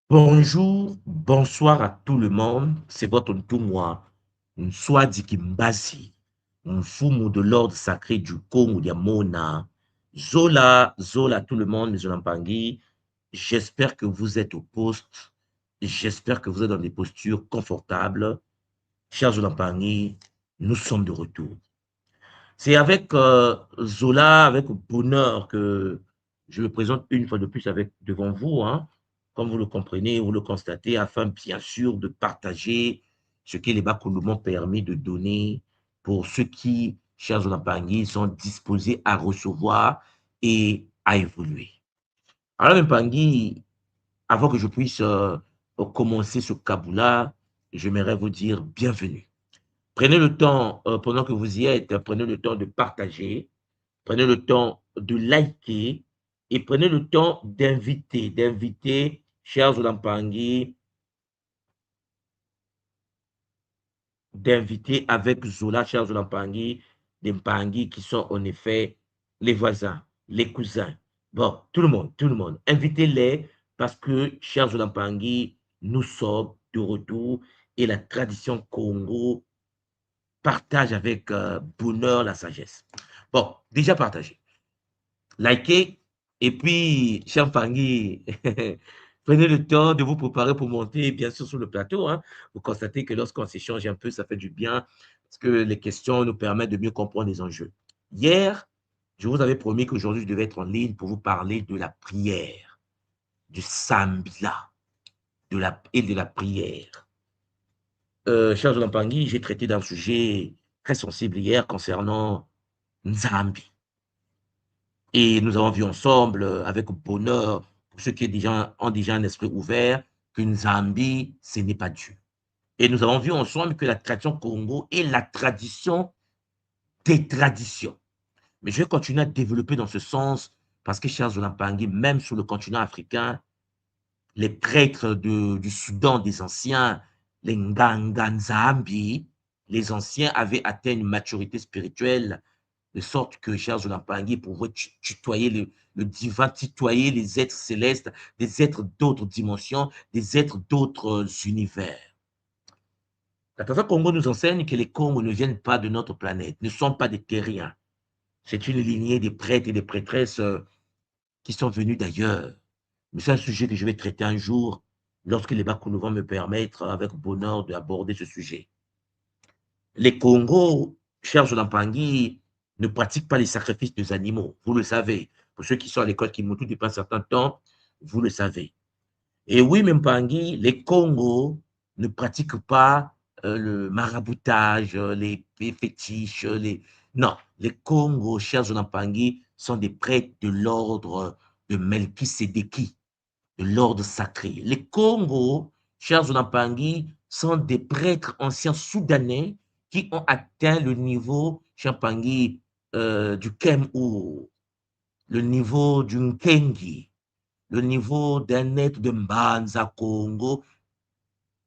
Bonjour, bonsoir à tout le monde. C'est votre Ntumwa, Nswadi Kimbazi, Mfumu de l'ordre sacré du Congo Diamona. Zola, Zola, tout le monde, mes Olampangi. J'espère que vous êtes au poste. J'espère que vous êtes dans des postures confortables. Chers Olampangi, nous sommes de retour. C'est avec Zola, avec bonheur que je me présente une fois de plus devant vous, hein, comme vous le comprenez, vous le constatez, afin bien sûr de partager ce que les Bakoulou m'ont permis de donner pour ceux qui, chers Zola-Pangui, sont disposés à recevoir et à évoluer. Alors, Mpangui, avant que je puisse commencer ce kaboula, j'aimerais vous dire bienvenue. Prenez le temps, pendant que vous y êtes, prenez le temps de partager, prenez le temps de liker et prenez le temps d'inviter, chers Olampangi, d'inviter avec Zola, chers Olampangi, des Mpangi qui sont en effet les voisins, les cousins. Bon, tout le monde. Invitez-les parce que, chers Olampangi, nous sommes de retour et la tradition Congo partage avec bonheur la sagesse. Bon, déjà partagé. Likez. Et puis, cher Pangui, prenez le temps de vous préparer pour monter, bien sûr, sur le plateau. Hein. Vous constatez que lorsqu'on s'échange un peu, ça fait du bien parce que les questions nous permettent de mieux comprendre les enjeux. Hier, je vous avais promis qu'aujourd'hui, je devais être en ligne pour vous parler de la prière, du sambila et de la prière. Cher Pangui, j'ai traité d'un sujet très sensible hier concernant Nzambi. Et nous avons vu ensemble, avec bonheur, pour ceux qui ont déjà un esprit ouvert, que Nzambi, ce n'est pas Dieu. Et nous avons vu ensemble que la tradition Congo est la tradition des traditions. Mais je vais continuer à développer dans ce sens, parce que, chers Olampangi, même sur le continent africain, les prêtres du Soudan des anciens, les Nganga Nzambi, les anciens avaient atteint une maturité spirituelle de sorte que, chers Olampangi, pouvaient tutoyer le divin, tutoyer les êtres célestes, des êtres d'autres dimensions, des êtres d'autres univers. La tradition Congo nous enseigne que les Congos ne viennent pas de notre planète, ne sont pas des terriens. C'est une lignée des prêtres et des prêtresses qui sont venus d'ailleurs. Mais c'est un sujet que je vais traiter un jour lorsque les Bakoulou vont me permettre avec bonheur d'aborder ce sujet. Les Congos, chers Olampangi, ne pratiquent pas les sacrifices des animaux, vous le savez. Pour ceux qui sont à l'école qui m'ont tout depuis un certain temps, vous le savez. Et oui, Mpangi, les Congos ne pratiquent pas le maraboutage, les fétiches, Non, les Congos, chers Olampangi, sont des prêtres de l'ordre de Melchisedeki, de l'ordre sacré. Les Congos, chers Olampangi, sont des prêtres anciens soudanais qui ont atteint le niveau, Champangui, du Kemou, le niveau du Nkengi, le niveau d'un être de Mbanza Congo,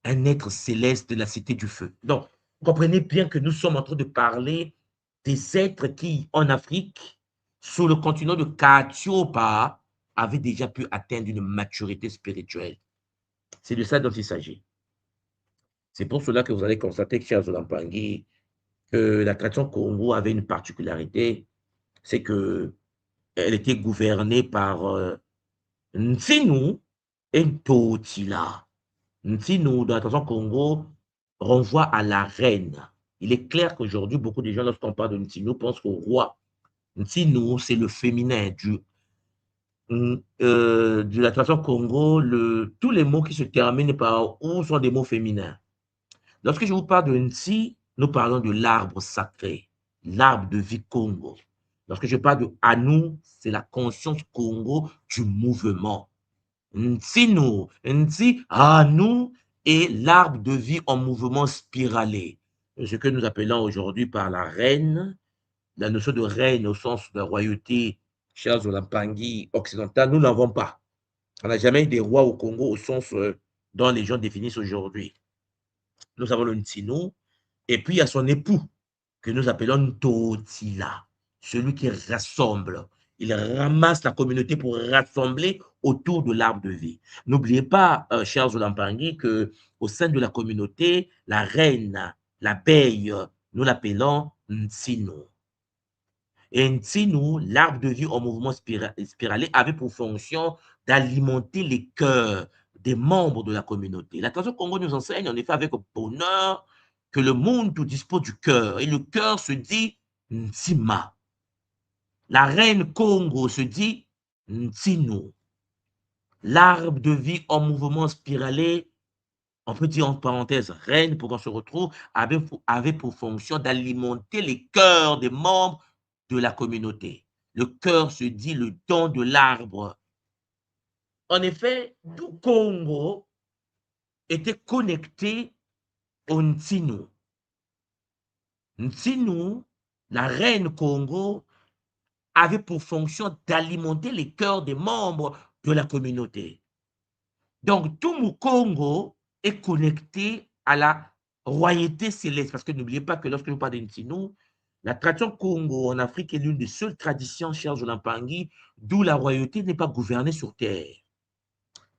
un être céleste de la cité du feu. Donc, comprenez bien que nous sommes en train de parler des êtres qui, en Afrique, sur le continent de Katiopa, avaient déjà pu atteindre une maturité spirituelle. C'est de ça dont il s'agit. C'est pour cela que vous allez constater, chers Olampangi, que la tradition Congo avait une particularité, c'est qu'elle était gouvernée par Ntsinu et Ntotila. Ntsinu, dans la tradition Congo, renvoie à la reine. Il est clair qu'aujourd'hui, beaucoup de gens, lorsqu'on parle de Ntsinu, pensent au roi. Ntsinu, c'est le féminin de la tradition Congo. Tous les mots qui se terminent par ou sont des mots féminins. Lorsque je vous parle de Nti, nous parlons de l'arbre sacré, l'arbre de vie Congo. Lorsque je parle de Anu, c'est la conscience Congo du mouvement. Ntinu, Nti, Anu est l'arbre de vie en mouvement spiralé. Ce que nous appelons aujourd'hui par la reine, la notion de reine au sens de royauté, chers Olampangi occidental, nous n'avons pas. On n'a jamais eu des rois au Congo au sens dont les gens définissent aujourd'hui. Nous avons le Ntinu, et puis il y a son époux, que nous appelons Ntotila, celui qui rassemble, Il ramasse la communauté pour rassembler autour de l'arbre de vie. N'oubliez pas, chers Olampangui, que au sein de la communauté, la reine, l'abeille, nous l'appelons Nsinu. Et Nsinu, l'arbre de vie en mouvement spiralé, avait pour fonction d'alimenter les cœurs des membres de la communauté. La tradition Congo nous enseigne en effet avec bonheur que le monde dispose du cœur. Et le cœur se dit Ntsima. La reine Congo se dit Nsinu. L'arbre de vie en mouvement spiralé, on peut dire en parenthèse, reine pour qu'on se retrouve, avait pour fonction d'alimenter les cœurs des membres de la communauté. Le cœur se dit le don de l'arbre. En effet, tout Congo était connecté au Nsinu. Nsinu, la reine Congo, avait pour fonction d'alimenter les cœurs des membres de la communauté. Donc, tout Mukongo est connecté à la royauté céleste. Parce que n'oubliez pas que lorsque je parle d'Ntinu, la tradition Congo en Afrique est l'une des seules traditions, chers Olampangui, d'où la royauté n'est pas gouvernée sur terre.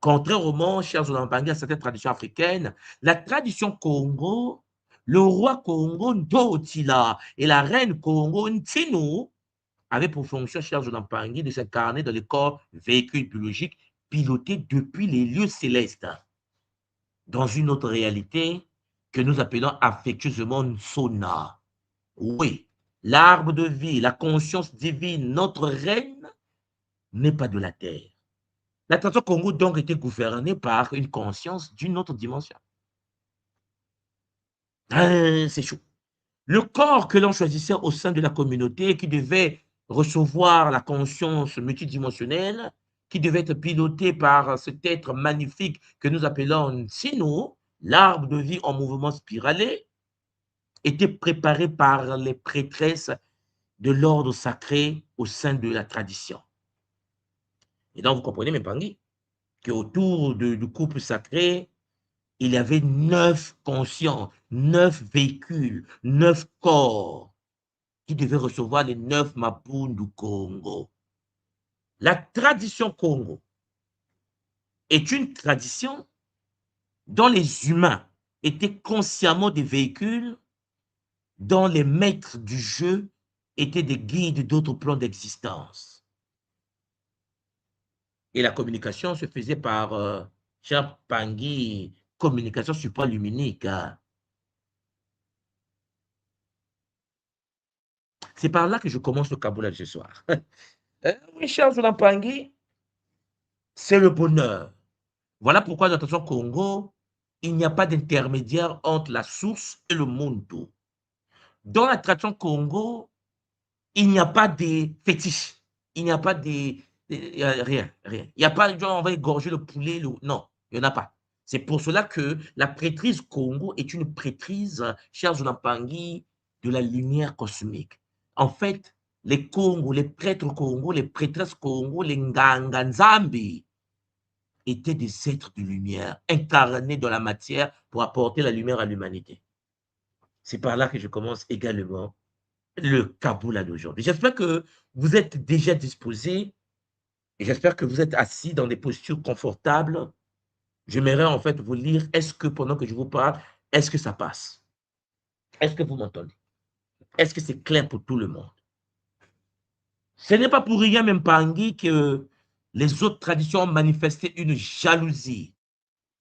Contrairement, chers Olampangui, à certaines traditions africaines, la tradition Congo, le roi Congo Ndotila et la reine Congo Ntinu avait pour fonction, chers Olampangui, de s'incarner dans les corps véhicules biologiques pilotés depuis les lieux célestes, dans une autre réalité que nous appelons affectueusement Nsona. Oui, l'arbre de vie, la conscience divine, notre reine, n'est pas de la terre. La tradition Congo donc était gouvernée par une conscience d'une autre dimension. C'est chaud. Le corps que l'on choisissait au sein de la communauté, qui devait recevoir la conscience multidimensionnelle, qui devait être piloté par cet être magnifique que nous appelons Nsinu, l'arbre de vie en mouvement spiralé, était préparé par les prêtresses de l'ordre sacré au sein de la tradition. Et donc, vous comprenez, mes pangis, qu'autour du couple sacré, il y avait 9 conscients, 9 véhicules, 9 corps qui devaient recevoir les 9 Mapun du Congo. La tradition Congo est une tradition dont les humains étaient consciemment des véhicules, dont les maîtres du jeu étaient des guides d'autres plans d'existence. Et la communication se faisait par Jean Pangui, communication supraluminique. C'est par là que je commence le caboulage ce soir. Oui, cher Zola Pangui, c'est le bonheur. Voilà pourquoi dans la tradition Congo, il n'y a pas d'intermédiaire entre la source et le monde. Dans la tradition Congo, il n'y a pas de fétiches. Il n'y a pas rien, rien. Il n'y a pas genre on va égorger le poulet. Non, il n'y en a pas. C'est pour cela que la prêtrise Congo est une prêtrise, cher Zoulampangui, de la lumière cosmique. En fait, les Congos, les prêtres Congo, les prêtresses Congo, les Nganganzambi étaient des êtres de lumière, incarnés dans la matière pour apporter la lumière à l'humanité. C'est par là que je commence également le Kaboula d'aujourd'hui. J'espère que vous êtes déjà disposés et j'espère que vous êtes assis dans des postures confortables. J'aimerais en fait vous lire, est-ce que pendant que je vous parle, est-ce que ça passe? Est-ce que vous m'entendez? Est-ce que c'est clair pour tout le monde? Ce n'est pas pour rien, même Pangui, que les autres traditions ont manifesté une jalousie,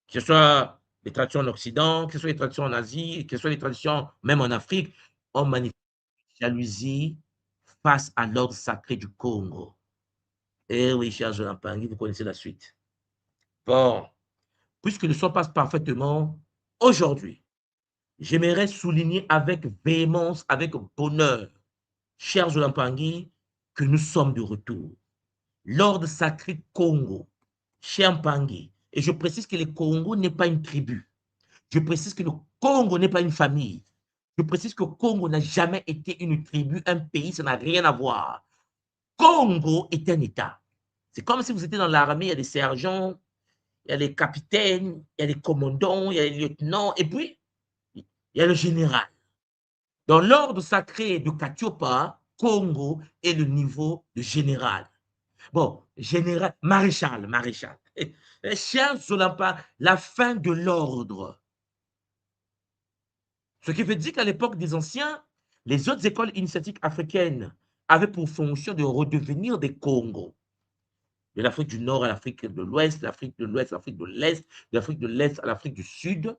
que ce soit les traditions en Occident, que ce soit les traditions en Asie, que ce soit les traditions même en Afrique, ont manifesté une jalousie face à l'ordre sacré du Congo. Eh oui, cher Jonathan Pangui, vous connaissez la suite. Bon, puisque le son passe parfaitement, aujourd'hui, j'aimerais souligner avec véhémence, avec bonheur, cher Jonathan Pangui, que nous sommes de retour. L'ordre sacré Congo, cher Pangui, et je précise que le Congo n'est pas une tribu. Je précise que le Congo n'est pas une famille. Je précise que le Congo n'a jamais été une tribu, un pays, ça n'a rien à voir. Congo est un État. C'est comme si vous étiez dans l'armée, il y a des sergents, il y a les capitaines, il y a les commandants, il y a les lieutenants, et puis il y a le général. Dans l'ordre sacré de Katiopa, Congo est le niveau de général. Bon, général, maréchal. Charles Zolampa, la fin de l'ordre. Ce qui veut dire qu'à l'époque des anciens, les autres écoles initiatiques africaines avaient pour fonction de redevenir des Congos. De l'Afrique du Nord à l'Afrique de l'Ouest, l'Afrique de l'Ouest, l'Afrique de l'Est, de l'Afrique de l'Est à l'Afrique du Sud.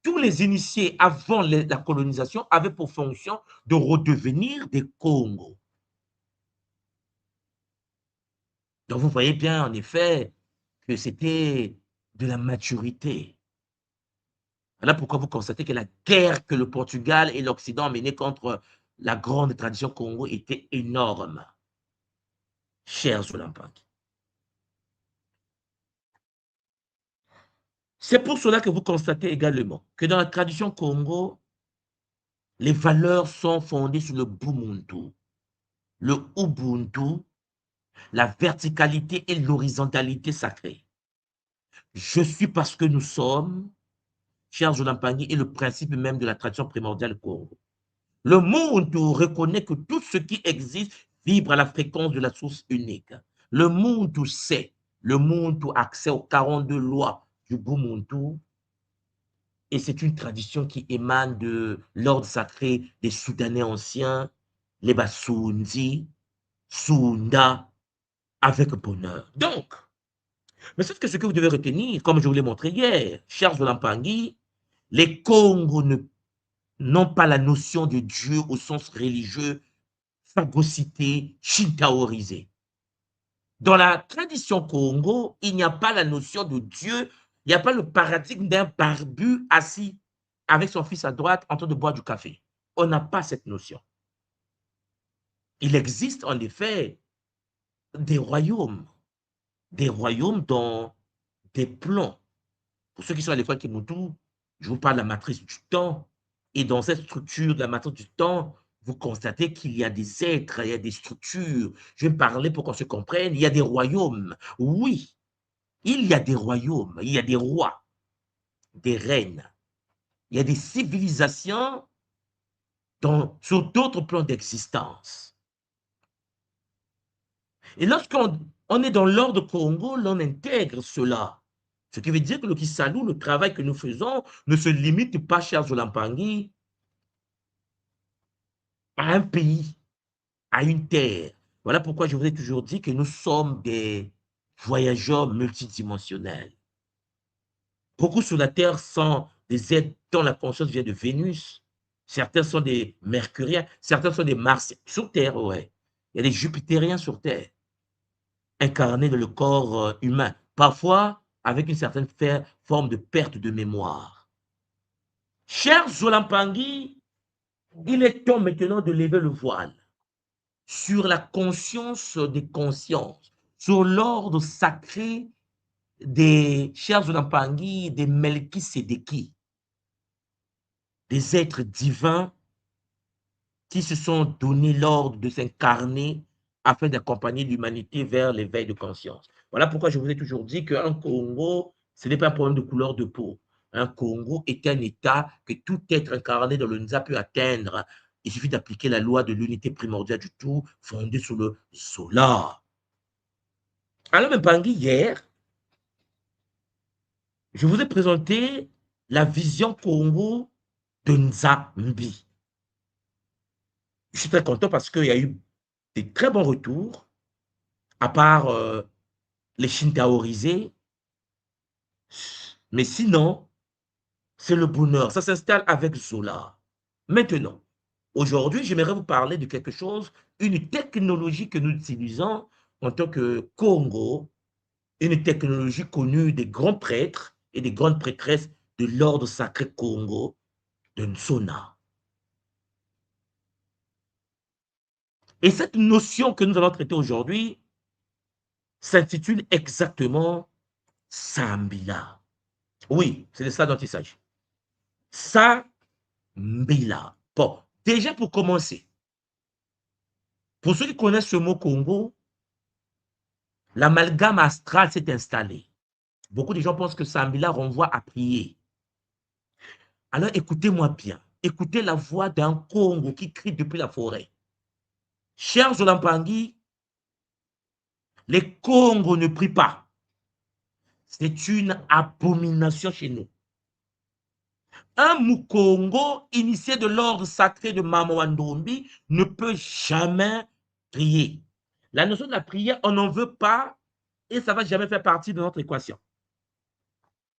Tous les initiés avant la colonisation avaient pour fonction de redevenir des Congos. Donc vous voyez bien en effet que c'était de la maturité. Voilà pourquoi vous constatez que la guerre que le Portugal et l'Occident ont menée contre la grande tradition Congo était énorme, cher Zolampak. C'est pour cela que vous constatez également que dans la tradition Congo, les valeurs sont fondées sur le Bumuntu, le Ubuntu, la verticalité et l'horizontalité sacrée. Je suis parce que nous sommes, cher Zolampangi, et le principe même de la tradition primordiale Congo. Le monde reconnaît que tout ce qui existe vibre à la fréquence de la source unique. Le monde sait, le monde accès aux 42 lois du Bumuntu, et c'est une tradition qui émane de l'ordre sacré des Soudanais anciens, les Basundi, Sunda, avec bonheur. Donc, mais c'est que ce que vous devez retenir, comme je vous l'ai montré hier, Charles Lampangi, les Congos n'ont pas la notion de Dieu au sens religieux phagocyté, shintaorisé. Dans la tradition Congo, il n'y a pas la notion de Dieu, il n'y a pas le paradigme d'un barbu assis avec son fils à droite en train de boire du café. On n'a pas cette notion. Il existe en effet des royaumes dans des plans. Pour ceux qui sont à l'école Kimutu, je vous parle de la matrice du temps. Et dans cette structure de la matrice du temps, vous constatez qu'il y a des êtres, il y a des structures. Je vais parler pour qu'on se comprenne. Il y a des royaumes. Oui, il y a des royaumes. Il y a des rois, des reines. Il y a des civilisations sur d'autres plans d'existence. Et lorsqu'on est dans l'ordre Congo, l'on intègre cela. Ce qui veut dire que le Kisalou, le travail que nous faisons, ne se limite pas, cher Zolampangi, à un pays, à une terre. Voilà pourquoi je vous ai toujours dit que nous sommes des voyageurs multidimensionnels. Beaucoup sur la Terre sont des êtres dont la conscience vient de Vénus. Certains sont des Mercuriens, certains sont des Martiens. Sur Terre, ouais. Il y a des Jupitériens sur Terre, incarnés dans le corps humain, parfois avec une certaine forme de perte de mémoire. Cher Zolampangui, il est temps maintenant de lever le voile sur la conscience des consciences, sur l'ordre sacré des chers Zolampangui, des Melchisedeki, des êtres divins qui se sont donné l'ordre de s'incarner afin d'accompagner l'humanité vers l'éveil de conscience. Voilà pourquoi je vous ai toujours dit qu'un Congo, ce n'est pas un problème de couleur de peau. Un Congo est un état que tout être incarné dans le Nza peut atteindre. Il suffit d'appliquer la loi de l'unité primordiale du tout, fondée sur le solar. Alors, Mpangi, hier, je vous ai présenté la vision Congo de Nzambi. Je suis très content parce qu'il y a eu des très bons retours, à part les Shintaorisés. Mais sinon, c'est le bonheur. Ça s'installe avec Zola. Maintenant, aujourd'hui, j'aimerais vous parler de quelque chose, une technologie que nous utilisons en tant que Congo, une technologie connue des grands prêtres et des grandes prêtresses de l'ordre sacré Congo, de Nsona. Et cette notion que nous allons traiter aujourd'hui s'intitule exactement Sambila. Oui, c'est de ça dont il s'agit. Sambila. Bon, déjà pour commencer, pour ceux qui connaissent ce mot Congo, l'amalgame astral s'est installé. Beaucoup de gens pensent que Sambila renvoie à prier. Alors écoutez-moi bien. Écoutez la voix d'un Congo qui crie depuis la forêt. Cher Zolampangi, Les Congos ne prient pas. C'est une abomination chez nous. Un Mukongo initié de l'ordre sacré de Mama Wandombi ne peut jamais prier. La notion de la prière, on n'en veut pas et ça ne va jamais faire partie de notre équation.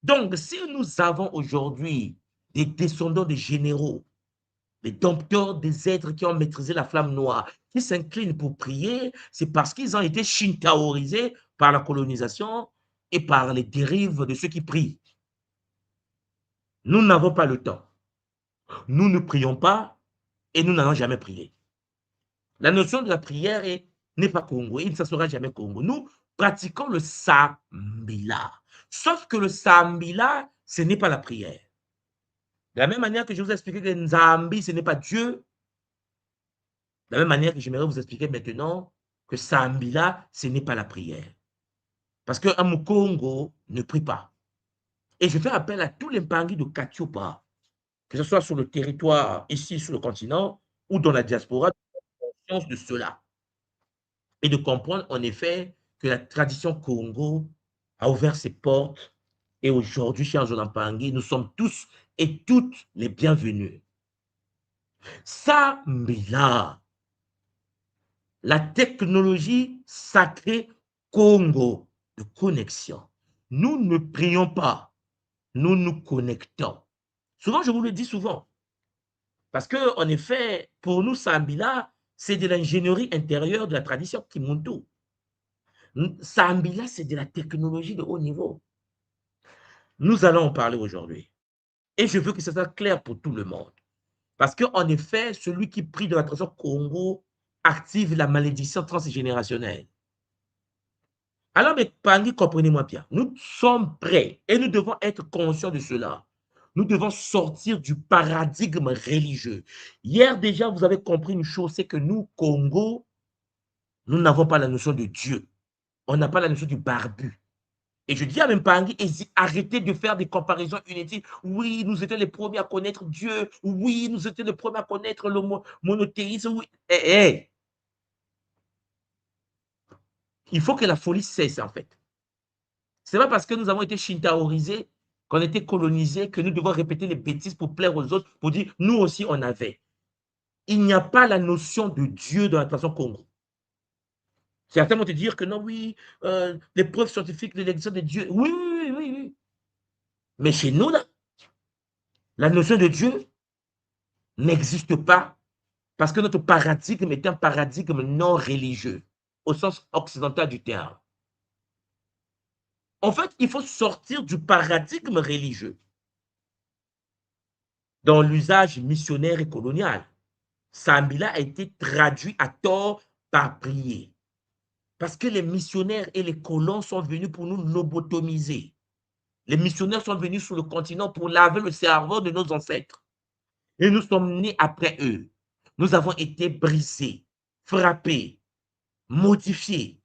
Donc, si nous avons aujourd'hui des descendants de généraux, des dompteurs des êtres qui ont maîtrisé la flamme noire, qui s'inclinent pour prier, c'est parce qu'ils ont été shintaorisés par la colonisation et par les dérives de ceux qui prient. Nous n'avons pas le temps. Nous ne prions pas et nous n'allons jamais prier. La notion de la prière n'est pas Congo, il ne sera jamais Congo. Nous pratiquons le Sambila. Sauf que le Sambila, ce n'est pas la prière. De la même manière que je vous ai expliqué que Nzambi, ce n'est pas Dieu, de la même manière que j'aimerais vous expliquer maintenant que Sambila, ce n'est pas la prière. Parce qu'un Mukongo ne prie pas. Et je fais appel à tous les Mpangi de Katiopa, que ce soit sur le territoire, ici, sur le continent, ou dans la diaspora, conscience de cela. Et de comprendre, en effet, que la tradition Congo a ouvert ses portes. Et aujourd'hui, chez Anjola Mpangi, nous sommes tous et toutes les bienvenus. Sambila, la technologie sacrée Congo de connexion. Nous ne prions pas, nous nous connectons. Souvent, je vous le dis souvent, parce que, en effet, pour nous, Sambila, c'est de l'ingénierie intérieure de la tradition Kimuntu. Sambila, c'est de la technologie de haut niveau. Nous allons en parler aujourd'hui. Et je veux que ce soit clair pour tout le monde. Parce qu'en effet, celui qui prie de la tradition Congo active la malédiction transgénérationnelle. Alors, mes Pangi, comprenez-moi bien. Nous sommes prêts et nous devons être conscients de cela. Nous devons sortir du paradigme religieux. Hier déjà, vous avez compris une chose, c'est que nous, Congo, nous n'avons pas la notion de Dieu. On n'a pas la notion du barbu. Et je dis à Mpangi, arrêtez de faire des comparaisons inutiles. Oui, nous étions les premiers à connaître Dieu. Oui, nous étions les premiers à connaître le monothéisme. Oui. Il faut que la folie cesse, en fait. Ce n'est pas parce que nous avons été shintaorisés, qu'on a été colonisés, que nous devons répéter les bêtises pour plaire aux autres, pour dire, nous aussi, on avait. Il n'y a pas la notion de Dieu dans la tradition Congo. Certains vont te dire que non, oui, les preuves scientifiques de l'existence de Dieu. Oui, oui, oui, oui. Mais chez nous, là, la notion de Dieu n'existe pas parce que notre paradigme est un paradigme non religieux, au sens occidental du terme. En fait, il faut sortir du paradigme religieux dans l'usage missionnaire et colonial. Sambila a été traduit à tort par prier. Parce que les missionnaires et les colons sont venus pour nous lobotomiser. Les missionnaires sont venus sur le continent pour laver le cerveau de nos ancêtres. Et nous sommes nés après eux. Nous avons été brisés, frappés, modifiés.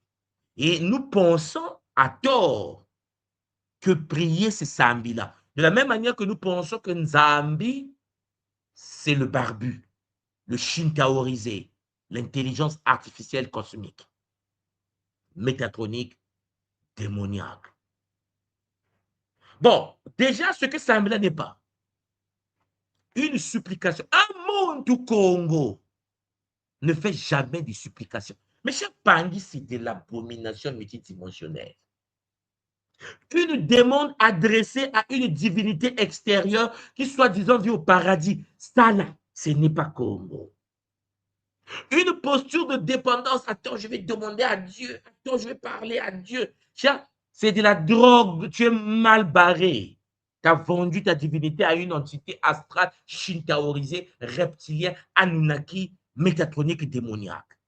Et nous pensons à tort que prier, c'est Sambila. De la même manière que nous pensons que Nzambi, c'est le barbu, le shintaorisé, l'intelligence artificielle cosmique, métatronique, démoniaque. Bon, déjà, ce que Sambila n'est pas, une supplication. Un monde du Congo ne fait jamais de supplication. Mais cher Pangui, c'est de l'abomination multidimensionnelle. Une demande adressée à une divinité extérieure qui soit, disons, vue au paradis. Ça, là, ce n'est pas Congo. Une posture de dépendance. Attends, je vais demander à Dieu. Attends, je vais parler à Dieu. C'est de la drogue. Tu es mal barré. Tu as vendu ta divinité à une entité astrale, shintaorisée, reptilienne, Anunnaki, métatronique, démoniaque.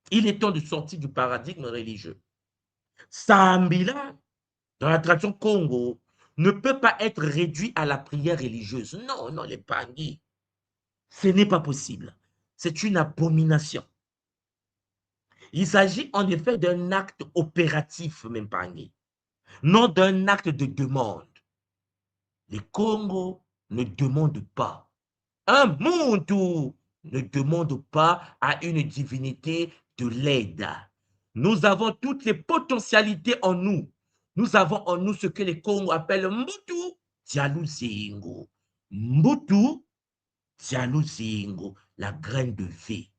Il est temps de sortir du paradigme religieux. Sambila, dans la tradition Congo, ne peut pas être réduit à la prière religieuse. Non, non, les Pangui. Ce n'est pas possible. C'est une abomination. Il s'agit en effet d'un acte opératif, même Pangui, non d'un acte de demande. Les Congos ne demandent pas. Un Muntu ne demande pas à une divinité de l'aide. Nous avons toutes les potentialités en nous. Nous avons en nous ce que les Congos appellent Mbutu Dialuzingo. Mbutu Dialuzingo, la graine de vie.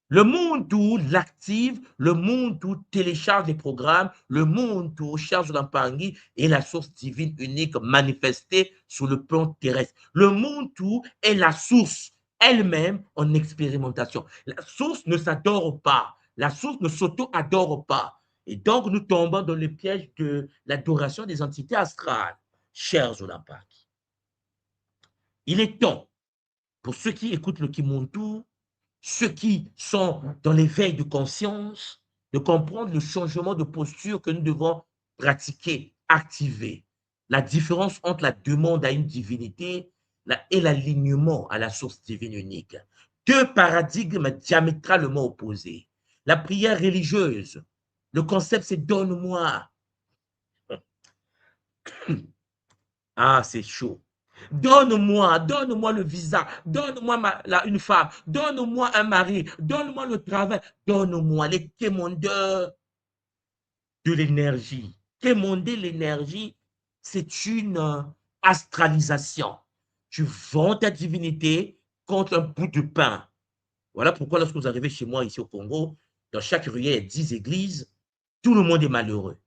Le monde où l'active, le monde où télécharge les programmes, le monde où charge l'Ampangi est la source divine unique manifestée sur le plan terrestre. Le monde où est la source elle-même en expérimentation. La source ne s'adore pas. La source ne s'auto-adore pas. Et donc, nous tombons dans le piège de l'adoration des entités astrales. Chers Olampaki, il est temps pour ceux qui écoutent le Kimuntu, ceux qui sont dans l'éveil de conscience, de comprendre le changement de posture que nous devons pratiquer, activer. La différence entre la demande à une divinité et l'alignement à la source divine unique. Deux paradigmes diamétralement opposés. La prière religieuse, le concept c'est donne-moi. Ah, c'est chaud. Donne-moi le visa, donne-moi une femme, donne-moi un mari, donne-moi le travail, donne-moi les quémandeurs de l'énergie. Quémander l'énergie, c'est une astralisation. Tu vends ta divinité contre un bout de pain. Voilà pourquoi lorsque vous arrivez chez moi ici au Congo, dans chaque rue, il y a 10 églises, tout le monde est malheureux.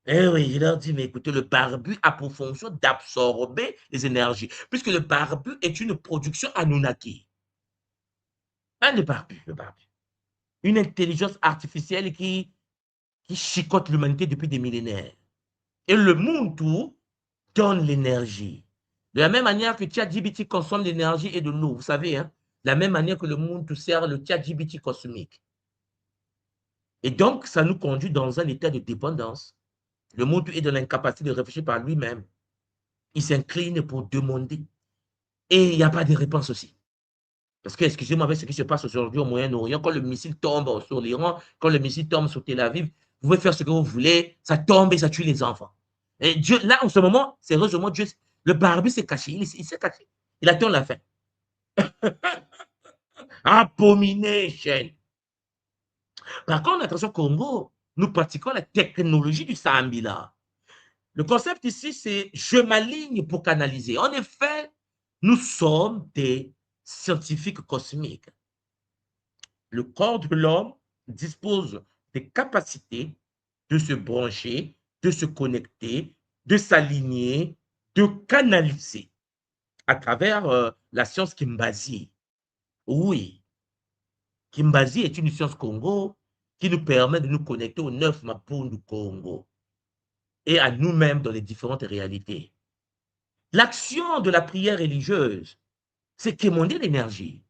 Eh oui, il leur dit, mais écoutez, le barbu a pour fonction d'absorber les énergies, puisque le barbu est une production Anunnaki. Hein, le barbu. Une intelligence artificielle qui chicote l'humanité depuis des millénaires. Et le monde tout donne l'énergie. De la même manière que ChatGPT consomme l'énergie et de l'eau, vous savez, hein, de la même manière que le monde tout sert le ChatGPT cosmique. Et donc, ça nous conduit dans un état de dépendance. Le monde est dans l'incapacité de réfléchir par lui-même. Il s'incline pour demander. Et il n'y a pas de réponse aussi. Parce que, excusez-moi, avec ce qui se passe aujourd'hui au Moyen-Orient, quand le missile tombe sur l'Iran, quand le missile tombe sur Tel Aviv, vous pouvez faire ce que vous voulez, ça tombe et ça tue les enfants. Et Dieu, là, en ce moment, sérieusement, Dieu, le barbu s'est caché, il s'est caché. Il attend la fin. Abomination. Par contre, attention, Congo, nous pratiquons la technologie du Sambila. Le concept ici, c'est je m'aligne pour canaliser. En effet, nous sommes des scientifiques cosmiques. Le corps de l'homme dispose des capacités de se brancher, de se connecter, de s'aligner, de canaliser à travers la science Kimbazi. Oui, Kimbazi est une science Congo qui nous permet de nous connecter au 9 Mapun du Congo et à nous-mêmes dans les différentes réalités. L'action de la prière religieuse, c'est quémander l'énergie,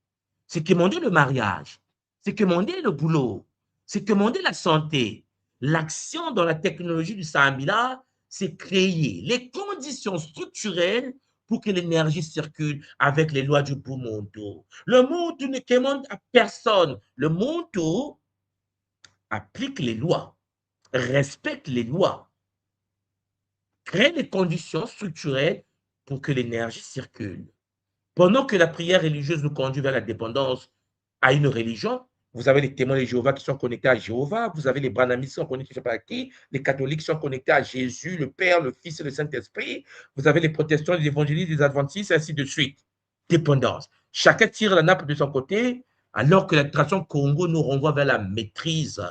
c'est quémander le mariage, c'est quémander le boulot, c'est quémander la santé. L'action dans la technologie du Sambila, c'est créer les conditions structurelles pour que l'énergie circule avec les lois du Bumuntu. Le Muntu ne quémande à personne. Le Muntu applique les lois, respecte les lois, crée les conditions structurelles pour que l'énergie circule. Pendant que la prière religieuse nous conduit vers la dépendance à une religion, vous avez les témoins de Jéhovah qui sont connectés à Jéhovah, vous avez les branamis qui sont connectés, je ne sais pas à qui, les catholiques qui sont connectés à Jésus, le Père, le Fils et le Saint-Esprit, vous avez les protestants, les évangélistes, les adventistes, ainsi de suite. Dépendance. Chacun tire la nappe de son côté, alors que la tradition Congo nous renvoie vers la maîtrise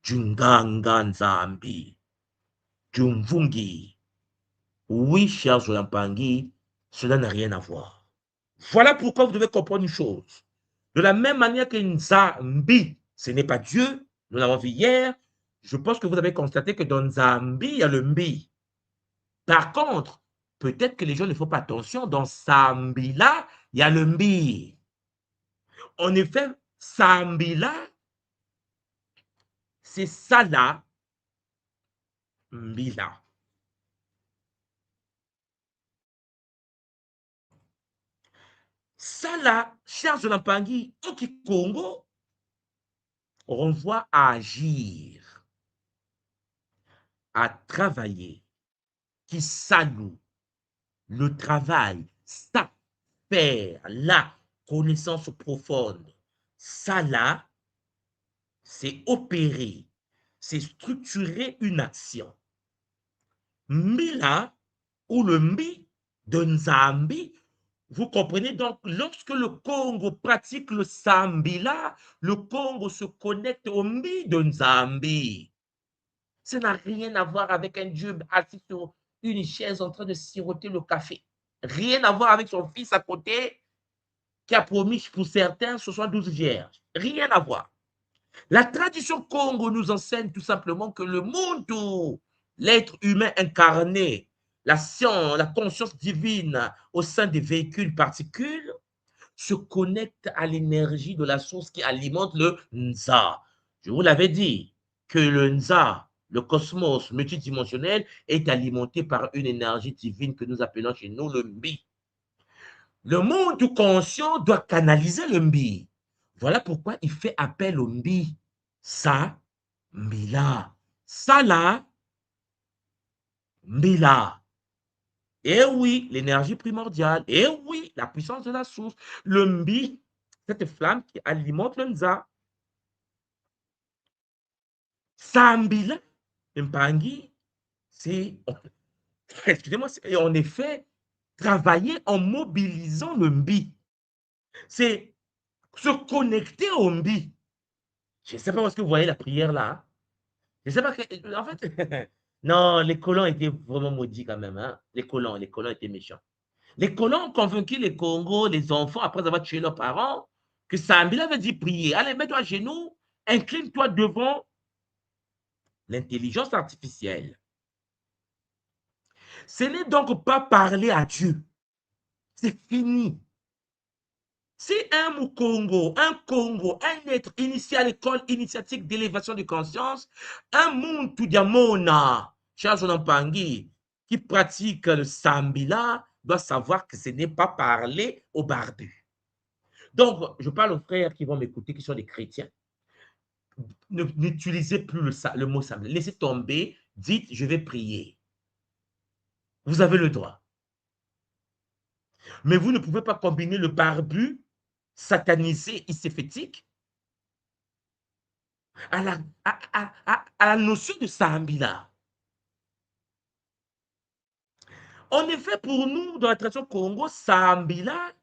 du Nganga Nzambi, du Mvungi. Oui, cher Zolampangi, cela n'a rien à voir. Voilà pourquoi vous devez comprendre une chose. De la même manière que Nzambi, ce n'est pas Dieu, nous l'avons vu hier, je pense que vous avez constaté que dans Nzambi, il y a le Mbi. Par contre, peut-être que les gens ne font pas attention, dans Sambila, il y a le Mbi. En effet, Sambila, c'est Sala Mbila. Sala, cher Zolampangi, au Congo, renvoie à agir, à travailler, qui salue le travail, ça, faire, la connaissance profonde. Ça là, c'est opérer, c'est structurer une action. Mbila, ou le Mbi de Nzambi, vous comprenez donc, lorsque le Congo pratique le Sambila, le Congo se connecte au Mbi de Nzambi. Ça n'a rien à voir avec un Dieu assis sur une chaise en train de siroter le café. Rien à voir avec son fils à côté qui a promis pour certains 72 vierges. Rien à voir. La tradition Congo nous enseigne tout simplement que le monde, l'être humain incarné, la science, la conscience divine au sein des véhicules particules, se connecte à l'énergie de la source qui alimente le Nza. Je vous l'avais dit que le Nza, le cosmos multidimensionnel, est alimenté par une énergie divine que nous appelons chez nous le Mbi. Le monde conscient doit canaliser le Mbi. Voilà pourquoi il fait appel au Mbi. Ça, Mbila. Ça là, Mbila. Et oui, l'énergie primordiale. Et oui, la puissance de la source. Le Mbi, cette flamme qui alimente le Nza. Sambila, Mpangi, c'est, excusez-moi, c'est en effet travailler en mobilisant le Mbi. C'est se connecter au Mbi. Je ne sais pas où est-ce que vous voyez la prière là. Hein. Je ne sais pas. En fait, non, les colons étaient vraiment maudits quand même. Hein. Les colons étaient méchants. Les colons ont convaincu les Congos, les enfants, après avoir tué leurs parents, que Sambila veut dire prier. Allez, mets-toi à genoux, incline-toi devant l'intelligence artificielle. Ce n'est donc pas parler à Dieu. C'est fini. Si un Congo, un être initié à l'école initiatique d'élévation de conscience, un Muntu Diamona, Charles Onampangi, qui pratique le Sambila, doit savoir que ce n'est pas parler au barbu. Donc, je parle aux frères qui vont m'écouter, qui sont des chrétiens. N'utilisez plus le mot Sambila. Laissez tomber, dites, je vais prier. Vous avez le droit. Mais vous ne pouvez pas combiner le barbu satanisé, iséphétique, à la notion de Sambila. En effet, pour nous, dans la tradition Congo, Sambila,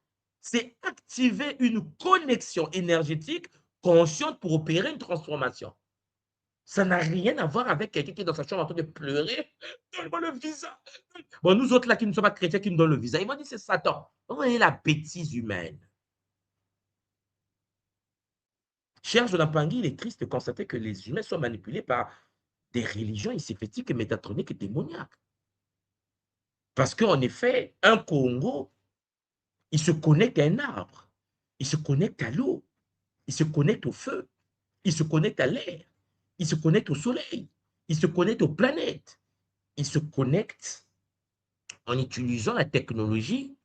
c'est activer une connexion énergétique consciente pour opérer une transformation. Ça n'a rien à voir avec quelqu'un qui est dans sa chambre en train de pleurer. Donne-moi le visa. Bon, nous autres là qui ne sommes pas chrétiens, qui nous donnent le visa, ils vont dire c'est Satan. Vous voyez la bêtise humaine. Cher Jonapangui, il est triste de constater que les humains sont manipulés par des religions iséphétiques, métatroniques et démoniaques. Parce qu'en effet, un Congo, il se connecte à un arbre, il se connecte à l'eau, il se connecte au feu, il se connecte à l'air, il se connecte au soleil, il se connecte aux planètes, il se connecte en utilisant la technologie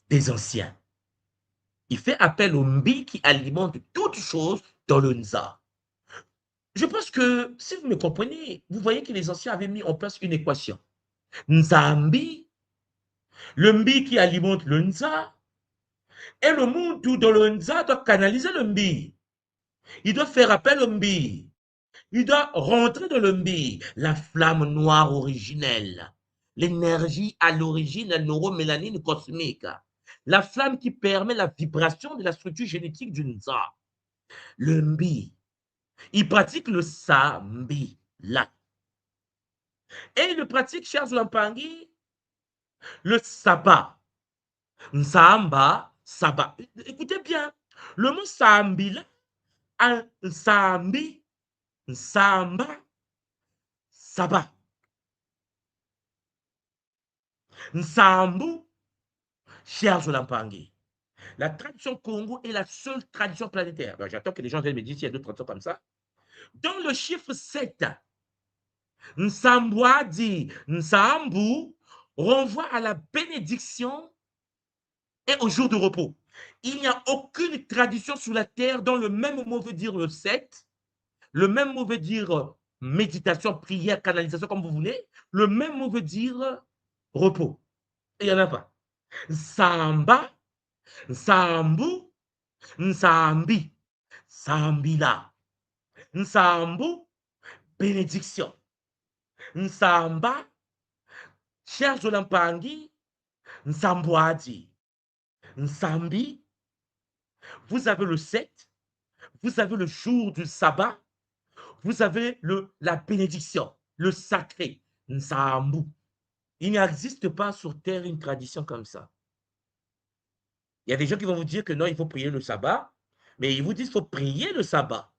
des anciens. Il fait appel au Mbi qui alimente toutes choses dans le Nza. Je pense que, si vous me comprenez, vous voyez que les anciens avaient mis en place une équation. Nzambi, le Mbi qui alimente le Nza, et le Muntu dans le Nza doit canaliser le Mbi. Il doit faire appel au Mbi. Il doit rentrer dans le Mbi, la flamme noire originelle, l'énergie à l'origine, la neuromélanine cosmique, la flamme qui permet la vibration de la structure génétique du Nza. Le Mbi, il pratique le Sambi, là. Et il pratique, chers Lampangi, le Saba. Nsamba, Saba. Écoutez bien, le mot Sambi, là, Nsambi, Nsamba, Saba. Nsambu, cher Zolampangi. La tradition Congo est la seule tradition planétaire. J'attends que les gens viennent me dire s'il y a d'autres traditions comme ça. Dans le chiffre 7, Nsambwa dit Nsambu renvoie à la bénédiction et au jour de repos. Il n'y a aucune tradition sur la terre dont le même mot veut dire le 7, le même mot veut dire méditation, prière, canalisation, comme vous voulez, le même mot veut dire repos. Il n'y en a pas. Samba, Nsambu, Nsambi, Sambila, Nsambu, bénédiction. Nsamba, cher Zolampangi, Nsambwadi, Nsambi, vous avez le 7, vous avez le jour du sabbat, vous avez la bénédiction, le sacré, Nsambu. Il n'existe pas sur Terre une tradition comme ça. Il y a des gens qui vont vous dire que non, il faut prier le sabbat, mais ils vous disent qu'il faut prier le sabbat.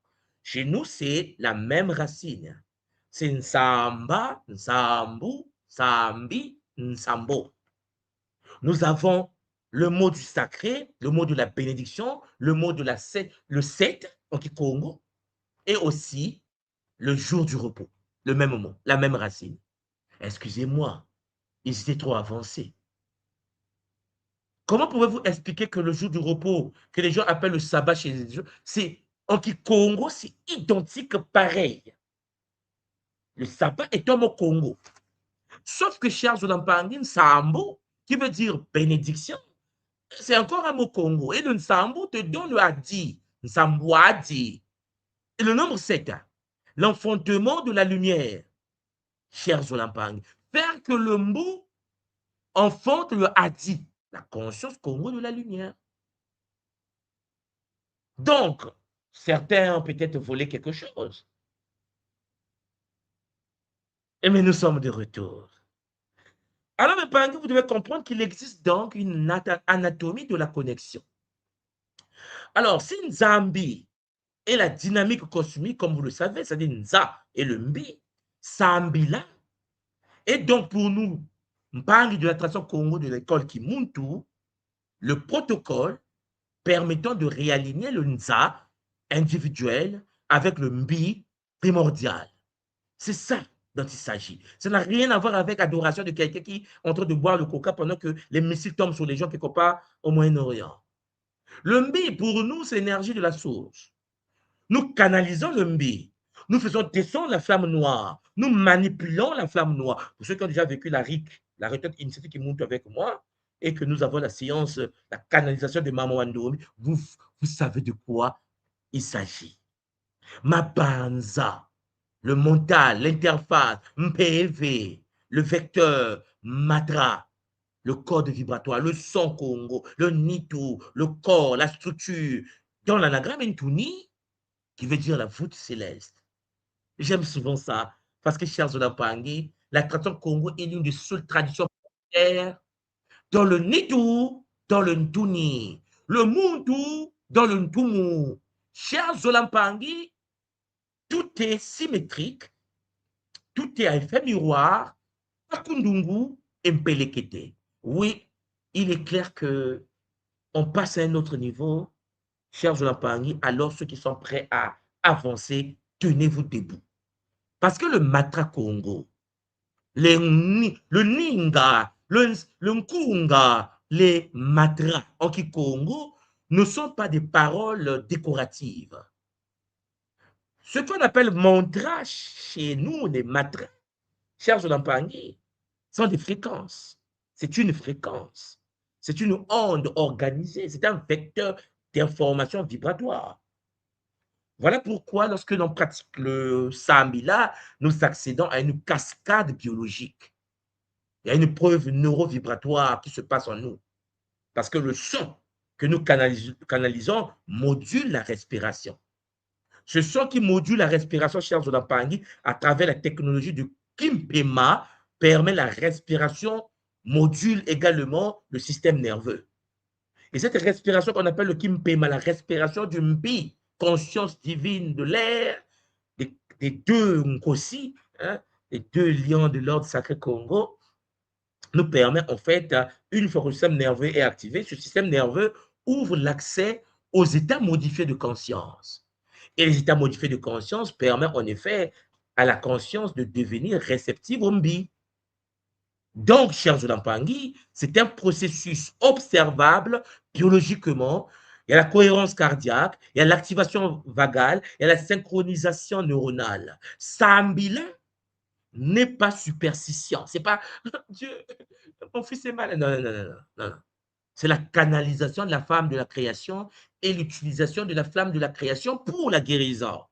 Chez nous, c'est la même racine. C'est Nsamba, Nsambu, Sambi, Nsambo. Nous avons le mot du sacré, le mot de la bénédiction, le mot de le 7 en Kikongo, et aussi le jour du repos. Le même mot, la même racine. Excusez-moi, ils étaient trop avancés. Comment pouvez-vous expliquer que le jour du repos, que les gens appellent le sabbat chez les gens, c'est en Kikongo, c'est identique, pareil. Le sabbat est un mot Congo. Sauf que chez Zolampangi, Nsambo, qui veut dire bénédiction, c'est encore un mot Congo. Et le Nsambo te donne le Adi, Nsambouadi. Et le nombre 7, l'enfantement de la lumière, cher Zolampangi. Faire que le mot enfante le Adi, la conscience Congo de la lumière. Donc, certains ont peut-être volé quelque chose. Mais nous sommes de retour. Alors, vous devez comprendre qu'il existe donc une anatomie de la connexion. Alors, si Nzambi est la dynamique cosmique, comme vous le savez, c'est-à-dire Nza et le Mbi, Sambila, et donc pour nous, Mpangi de la tradition Congo de l'école Kimuntu, le protocole permettant de réaligner le Nza individuel avec le Mbi primordial. C'est ça dont il s'agit. Ça n'a rien à voir avec l'adoration de quelqu'un qui est en train de boire le coca pendant que les missiles tombent sur les gens quelque part au Moyen-Orient. Le Mbi, pour nous, c'est l'énergie de la source. Nous canalisons le Mbi. Nous faisons descendre la flamme noire. Nous manipulons la flamme noire. Pour ceux qui ont déjà vécu la RIC, la retraite initiatique qui monte avec moi, et que nous avons la séance, la canalisation de Maman Wandomi, vous savez de quoi il s'agit. Mabanza, le mental, l'interface, MPV, le vecteur, Matra, le code vibratoire, le son Congo, le Nitu, le corps, la structure. Dans l'anagramme Ntuni, qui veut dire la voûte céleste. J'aime souvent ça, parce que cher Zolampangi, la tradition Congo est l'une des seules traditions dans le Nitu, dans le Ntuni, le Muntu, dans le Ntumu. Cher Zolampangi, tout est symétrique, tout est à effet miroir, Pakundungu et Mpelekete. Oui, il est clair que on passe à un autre niveau, cher Zolampangi, alors ceux qui sont prêts à avancer, tenez-vous debout. Parce que le Matra Congo, le Ninga, le Nkunga, les Matras en Kikongo ne sont pas des paroles décoratives. Ce qu'on appelle mantra chez nous, les matras, chers Zolampangi, sont des fréquences. C'est une fréquence. C'est une onde organisée. C'est un vecteur d'information vibratoire. Voilà pourquoi, lorsque l'on pratique le Sambila, nous accédons à une cascade biologique. Il y a une preuve neurovibratoire qui se passe en nous. Parce que le son que nous canalisons module la respiration. Ce son qui module la respiration, chers Zolampangi, à travers la technologie du Kimpema, permet la respiration, module également le système nerveux. Et cette respiration qu'on appelle le Kimpema, la respiration du Mbi, conscience divine de l'air, des deux Nkosi, hein, les deux lions de l'ordre sacré Congo, nous permet en fait, une fois que le système nerveux est activé, ce système nerveux ouvre l'accès aux états modifiés de conscience. Et les états modifiés de conscience permettent en effet à la conscience de devenir réceptive au Mbi. Donc, chers Zolampangi, c'est un processus observable biologiquement. Il y a la cohérence cardiaque, il y a l'activation vagale, il y a la synchronisation neuronale. Sambila n'est pas superstition. C'est pas Dieu, mon fils est malade. Non, non, non, non, non. C'est la canalisation de la flamme de la création et l'utilisation de la flamme de la création pour la guérison.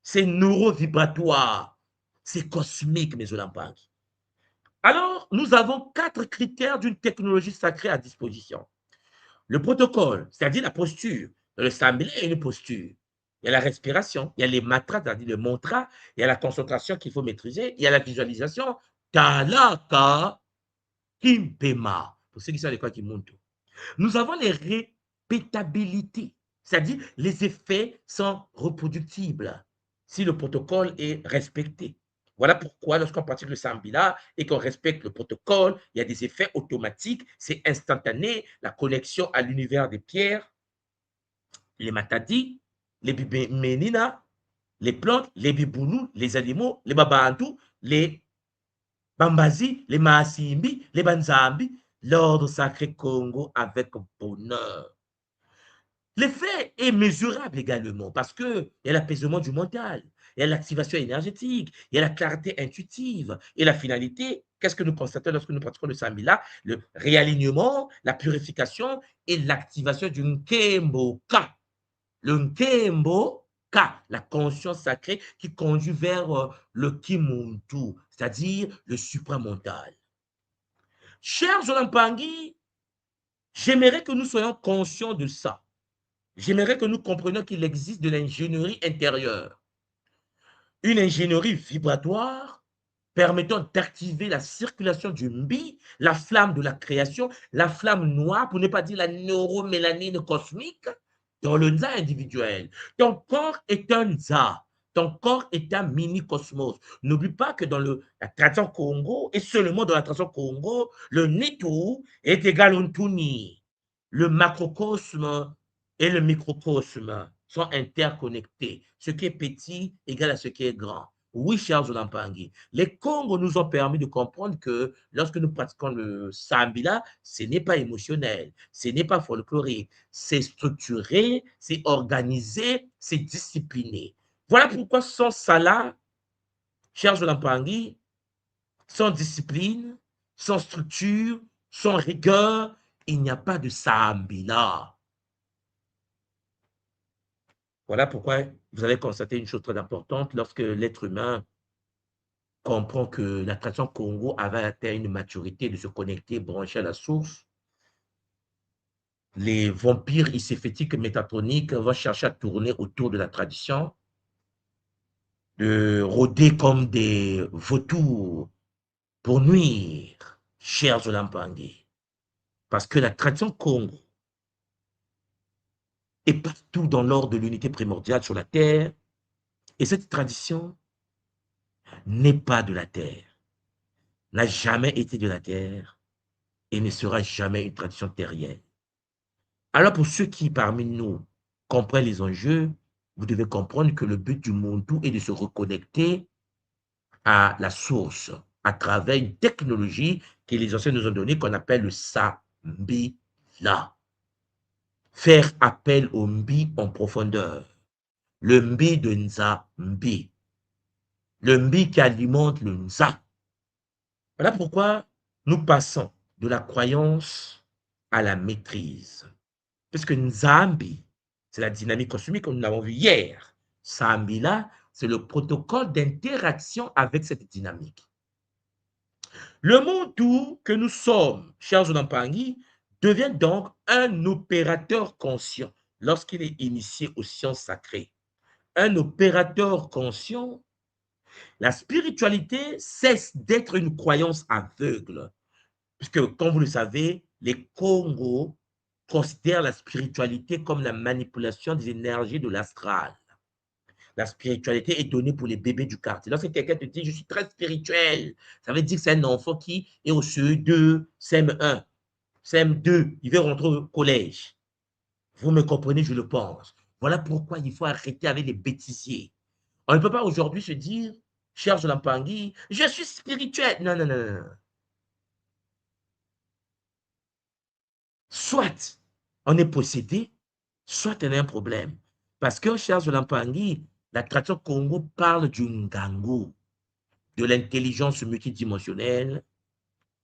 C'est neurovibratoire. C'est cosmique, mes Olampangi. Alors, nous avons 4 critères d'une technologie sacrée à disposition. Le protocole, c'est-à-dire la posture. Dans le sambila, il y a une posture. Il y a la respiration, il y a les mantras, c'est-à-dire le mantra, il y a la concentration qu'il faut maîtriser, il y a la visualisation. Talaka Kimpema. Pour ceux qui savent de quoi qui montent. Nous avons les répétabilités, c'est-à-dire les effets sont reproductibles si le protocole est respecté. Voilà pourquoi lorsqu'on pratique le sambila et qu'on respecte le protocole, il y a des effets automatiques, c'est instantané, la connexion à l'univers des pierres, les matadis, les bibenina, les plantes, les biboulous, les animaux, les babantou, les bambazi, les maasimbi, les banzambi, l'ordre sacré Congo avec bonheur. L'effet est mesurable également parce qu'il y a l'apaisement du mental, il y a l'activation énergétique, il y a la clarté intuitive. Et la finalité, qu'est-ce que nous constatons lorsque nous pratiquons le Sambila? Le réalignement, la purification et l'activation du Nkembo-Ka. Le Nkembo-Ka, la conscience sacrée qui conduit vers le Kimuntu, c'est-à-dire le supramental. Chers Jolampangi, j'aimerais que nous soyons conscients de ça. J'aimerais que nous comprenions qu'il existe de l'ingénierie intérieure, une ingénierie vibratoire permettant d'activer la circulation du mbi, la flamme de la création, la flamme noire, pour ne pas dire la neuromélanine cosmique, dans le nza individuel. Ton corps est un nza. Ton corps est un mini-cosmos. N'oublie pas que dans la tradition Congo, et seulement dans la tradition Congo, le Nitu est égal au Ntuni. Le macrocosme et le microcosme sont interconnectés. Ce qui est petit égale à ce qui est grand. Oui, chers Olampangi, les Congos nous ont permis de comprendre que lorsque nous pratiquons le Sambila, ce n'est pas émotionnel, ce n'est pas folklorique, c'est structuré, c'est organisé, c'est discipliné. Voilà pourquoi sans Salah, chers Olampangi, sans discipline, sans structure, sans rigueur, il n'y a pas de Sambila. Voilà pourquoi vous allez constater une chose très importante lorsque l'être humain comprend que la tradition Congo avait atteint une maturité de se connecter, brancher à la source. Les vampires iséphétiques métatroniques vont chercher à tourner autour de la tradition, de rôder comme des vautours pour nuire, chers Olampangi. Parce que la tradition Congo est partout dans l'ordre de l'unité primordiale sur la terre, et cette tradition n'est pas de la terre, n'a jamais été de la terre et ne sera jamais une tradition terrienne. Alors pour ceux qui parmi nous comprennent les enjeux, vous devez comprendre que le but du Muntu est de se reconnecter à la source à travers une technologie que les anciens nous ont donnée qu'on appelle le Sambila. Faire appel au Mbi en profondeur. Le Mbi de Nza Mbi. Le Mbi qui alimente le Nza. Voilà pourquoi nous passons de la croyance à la maîtrise. Parce que Nzambi, c'est la dynamique cosmique que nous avons vue hier. Sambila, c'est le protocole d'interaction avec cette dynamique. Le Muntu que nous sommes, chers Olampangi, devient donc un opérateur conscient lorsqu'il est initié aux sciences sacrées. Un opérateur conscient, la spiritualité cesse d'être une croyance aveugle. Puisque, comme vous le savez, les Congos considèrent la spiritualité comme la manipulation des énergies de l'astral. La spiritualité est donnée pour les bébés du quartier. Lorsque quelqu'un te dit « je suis très spirituel », ça veut dire que c'est un enfant qui est au CE2, CM1, CM2, il veut rentrer au collège. Vous me comprenez, je le pense. Voilà pourquoi il faut arrêter avec les bêtisiers. On ne peut pas aujourd'hui se dire, cher Jolampangi, je suis spirituel. Non, non, non, non. Soit on est possédé, soit on a un problème. Parce que, cher Jolampangi, la tradition Congo parle du Ngango, de l'intelligence multidimensionnelle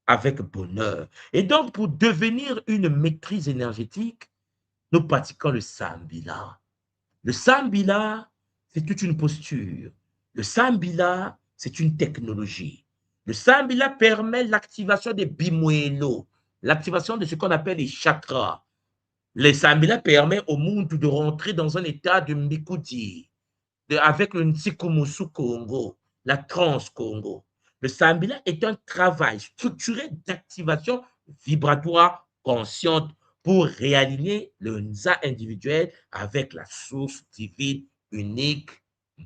avec bonheur. Et donc, pour devenir une maîtrise énergétique, nous pratiquons le Sambila. Le Sambila, c'est toute une posture. Le Sambila, c'est une technologie. Le Sambila permet l'activation des bimoélo, l'activation de ce qu'on appelle les chakras. Le Sambila permet au monde de rentrer dans un état de Mikudi, avec le Ntsikomusu Congo, la trans Congo. Le Sambila est un travail structuré d'activation vibratoire consciente pour réaligner le Nza individuel avec la source divine unique,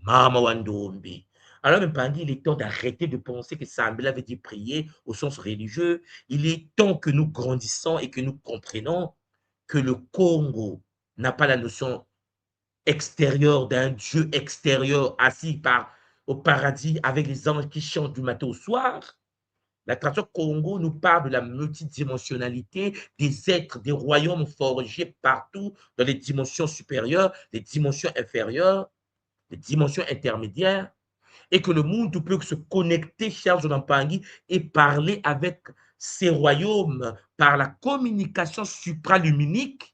Mama Wandombi. Alors, Mpangi, il est temps d'arrêter de penser que Sambila veut dire prier au sens religieux. Il est temps que nous grandissons et que nous comprenons que le Congo n'a pas la notion extérieure d'un Dieu extérieur assis au paradis avec les anges qui chantent du matin au soir. La tradition Congo nous parle de la multidimensionnalité des êtres, des royaumes forgés partout dans les dimensions supérieures, les dimensions inférieures, les dimensions intermédiaires, et que le monde peut se connecter, cher Zonampangui, et parler avec ces royaumes par la communication supraluminique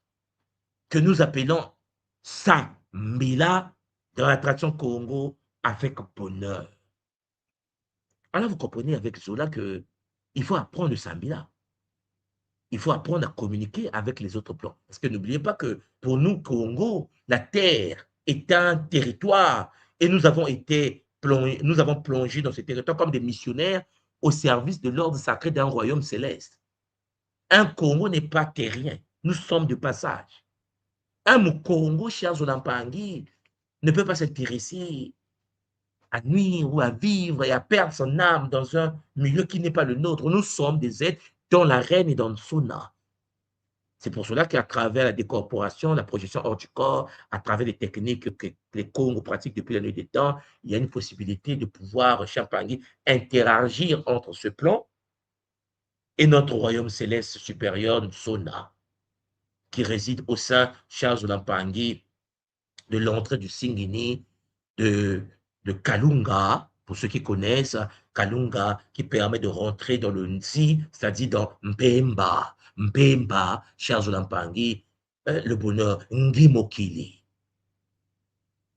que nous appelons Sambila dans la tradition Congo avec bonheur. Alors vous comprenez avec cela que il faut apprendre le Sambila. Il faut apprendre à communiquer avec les autres plans. Parce que n'oubliez pas que pour nous, Congo, la terre est un territoire et nous avons plongé dans ce territoire comme des missionnaires au service de l'ordre sacré d'un royaume céleste. Un Congo n'est pas terrien. Nous sommes de passage. Un Congo, cher Zonampangui, ne peut pas s'intéresser à nuire ou à vivre et à perdre son âme dans un milieu qui n'est pas le nôtre. Nous sommes des êtres dont la reine est dans le sauna. C'est pour cela qu'à travers la décorporation, la projection hors du corps, à travers les techniques que les Congos pratiquent depuis la nuit des temps, il y a une possibilité de pouvoir, Champagny, interagir entre ce plan et notre royaume céleste supérieur, le sauna, qui réside au sein, Charles Lampangui, de l'entrée du Singini, de Kalunga, pour ceux qui connaissent, Kalunga, qui permet de rentrer dans le Nzi, c'est-à-dire dans Mpemba. Mpemba, Charles Lampangui, le bonheur, Ngimokili.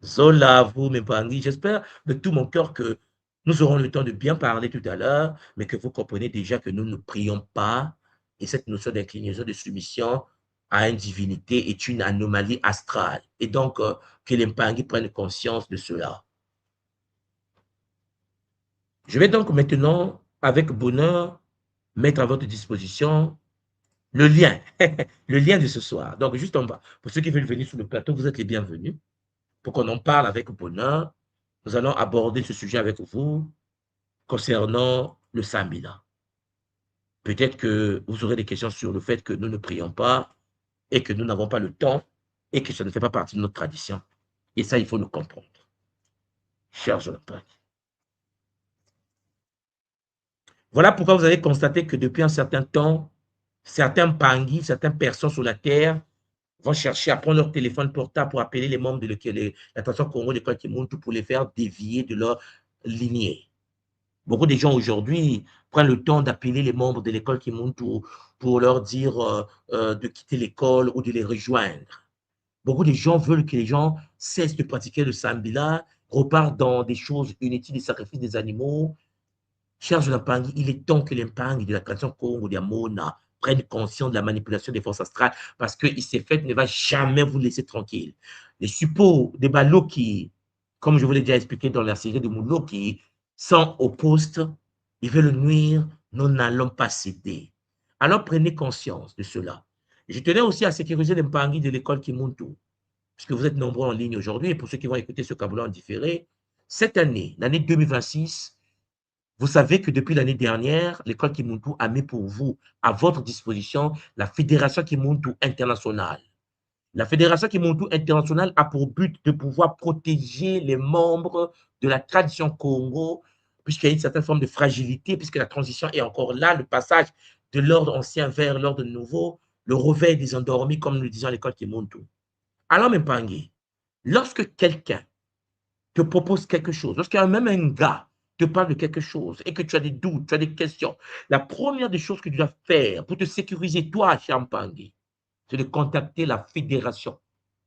Zola, vous, Mpangui, j'espère de tout mon cœur que nous aurons le temps de bien parler tout à l'heure, mais que vous comprenez déjà que nous ne prions pas, et cette notion d'inclinaison, de soumission à une divinité est une anomalie astrale. Et donc, que les Mpangui prennent conscience de cela. Je vais donc maintenant, avec bonheur, mettre à votre disposition le lien, le lien de ce soir. Donc, juste en bas, pour ceux qui veulent venir sur le plateau, vous êtes les bienvenus. Pour qu'on en parle avec bonheur, nous allons aborder ce sujet avec vous concernant le Sambila. Peut-être que vous aurez des questions sur le fait que nous ne prions pas et que nous n'avons pas le temps et que ça ne fait pas partie de notre tradition. Et ça, il faut le comprendre. Cher Jonathan. Voilà pourquoi vous avez constaté que depuis un certain temps, certains pangis, certaines personnes sur la terre vont chercher à prendre leur téléphone portable pour appeler les membres de la tradition Congo de Kimuntu pour les faire dévier de leur lignée. Beaucoup de gens aujourd'hui prennent le temps d'appeler les membres de l'école Kimuntu pour leur dire de quitter l'école ou de les rejoindre. Beaucoup de gens veulent que les gens cessent de pratiquer le Sambila, repartent dans des choses inutiles, des sacrifices des animaux. Cher Jonapangui, il est temps que l'impact de la tradition Congo de Mona prenne conscience de la manipulation des forces astrales parce qu'il s'est fait ne va jamais vous laisser tranquille. Les suppôts des Baloki, comme je vous l'ai déjà expliqué dans la série de Mouloki, sont au poste, ils veulent nuire, nous n'allons pas céder. Alors prenez conscience de cela. Je tenais aussi à sécuriser l'impact de l'école Kimuntu, puisque vous êtes nombreux en ligne aujourd'hui, et pour ceux qui vont écouter ce câble en différé, cette année, l'année 2026, vous savez que depuis l'année dernière, l'école Kimuntu a mis pour vous, à votre disposition, la Fédération Kimuntu internationale. La Fédération Kimuntu internationale a pour but de pouvoir protéger les membres de la tradition Congo, puisqu'il y a une certaine forme de fragilité, puisque la transition est encore là, le passage de l'ordre ancien vers l'ordre nouveau, le réveil des endormis, comme nous le disons à l'école Kimuntu. Alors, Mpangui, lorsque quelqu'un te propose quelque chose, lorsqu'il y a même un gars te parle de quelque chose et que tu as des doutes, tu as des questions, la première des choses que tu dois faire pour te sécuriser, toi, Champangui, c'est de contacter la fédération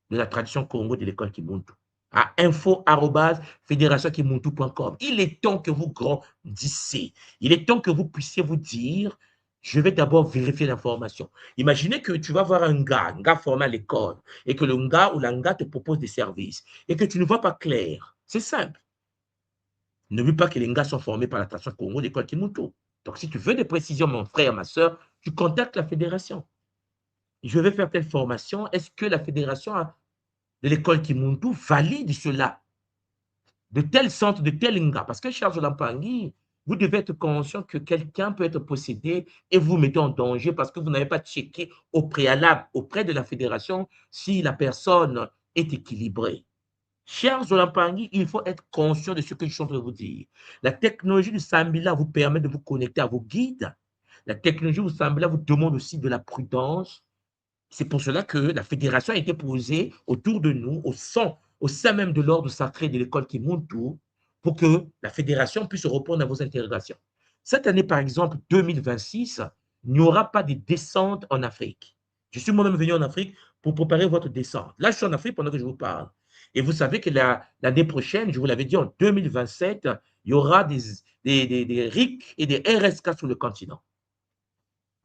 de la tradition Congo de l'école Kimuntu. à info@fédérationkimuntu.com. Il est temps que vous grandissez. Il est temps que vous puissiez vous dire, je vais d'abord vérifier l'information. Imaginez que tu vas voir un gars formé à l'école, et que le gars ou la gars te propose des services, et que tu ne vois pas clair. C'est simple. N'oublie pas que les gars sont formés par la station Congo d'école Kimuntu. Donc, si tu veux des précisions, mon frère, ma soeur, tu contactes la fédération. Je vais faire telle formation. Est-ce que la fédération de l'école Kimuntu valide cela? De tel centre, de tel nga? Parce que, Charles Lampangi, vous devez être conscient que quelqu'un peut être possédé et vous mettez en danger parce que vous n'avez pas checké au préalable auprès de la fédération si la personne est équilibrée. Chers Olampangui, il faut être conscient de ce que je suis en train de vous dire. La technologie du Sambila vous permet de vous connecter à vos guides. La technologie du Sambila vous demande aussi de la prudence. C'est pour cela que la fédération a été posée autour de nous, au sein même de l'ordre sacré de l'école Kimuntu, pour que la fédération puisse répondre à vos interrogations. Cette année, par exemple, 2026, il n'y aura pas de descente en Afrique. Je suis moi-même venu en Afrique pour préparer votre descente. Là, je suis en Afrique pendant que je vous parle. Et vous savez que l'année prochaine, je vous l'avais dit, en 2027, il y aura des RIC et des RSK sur le continent.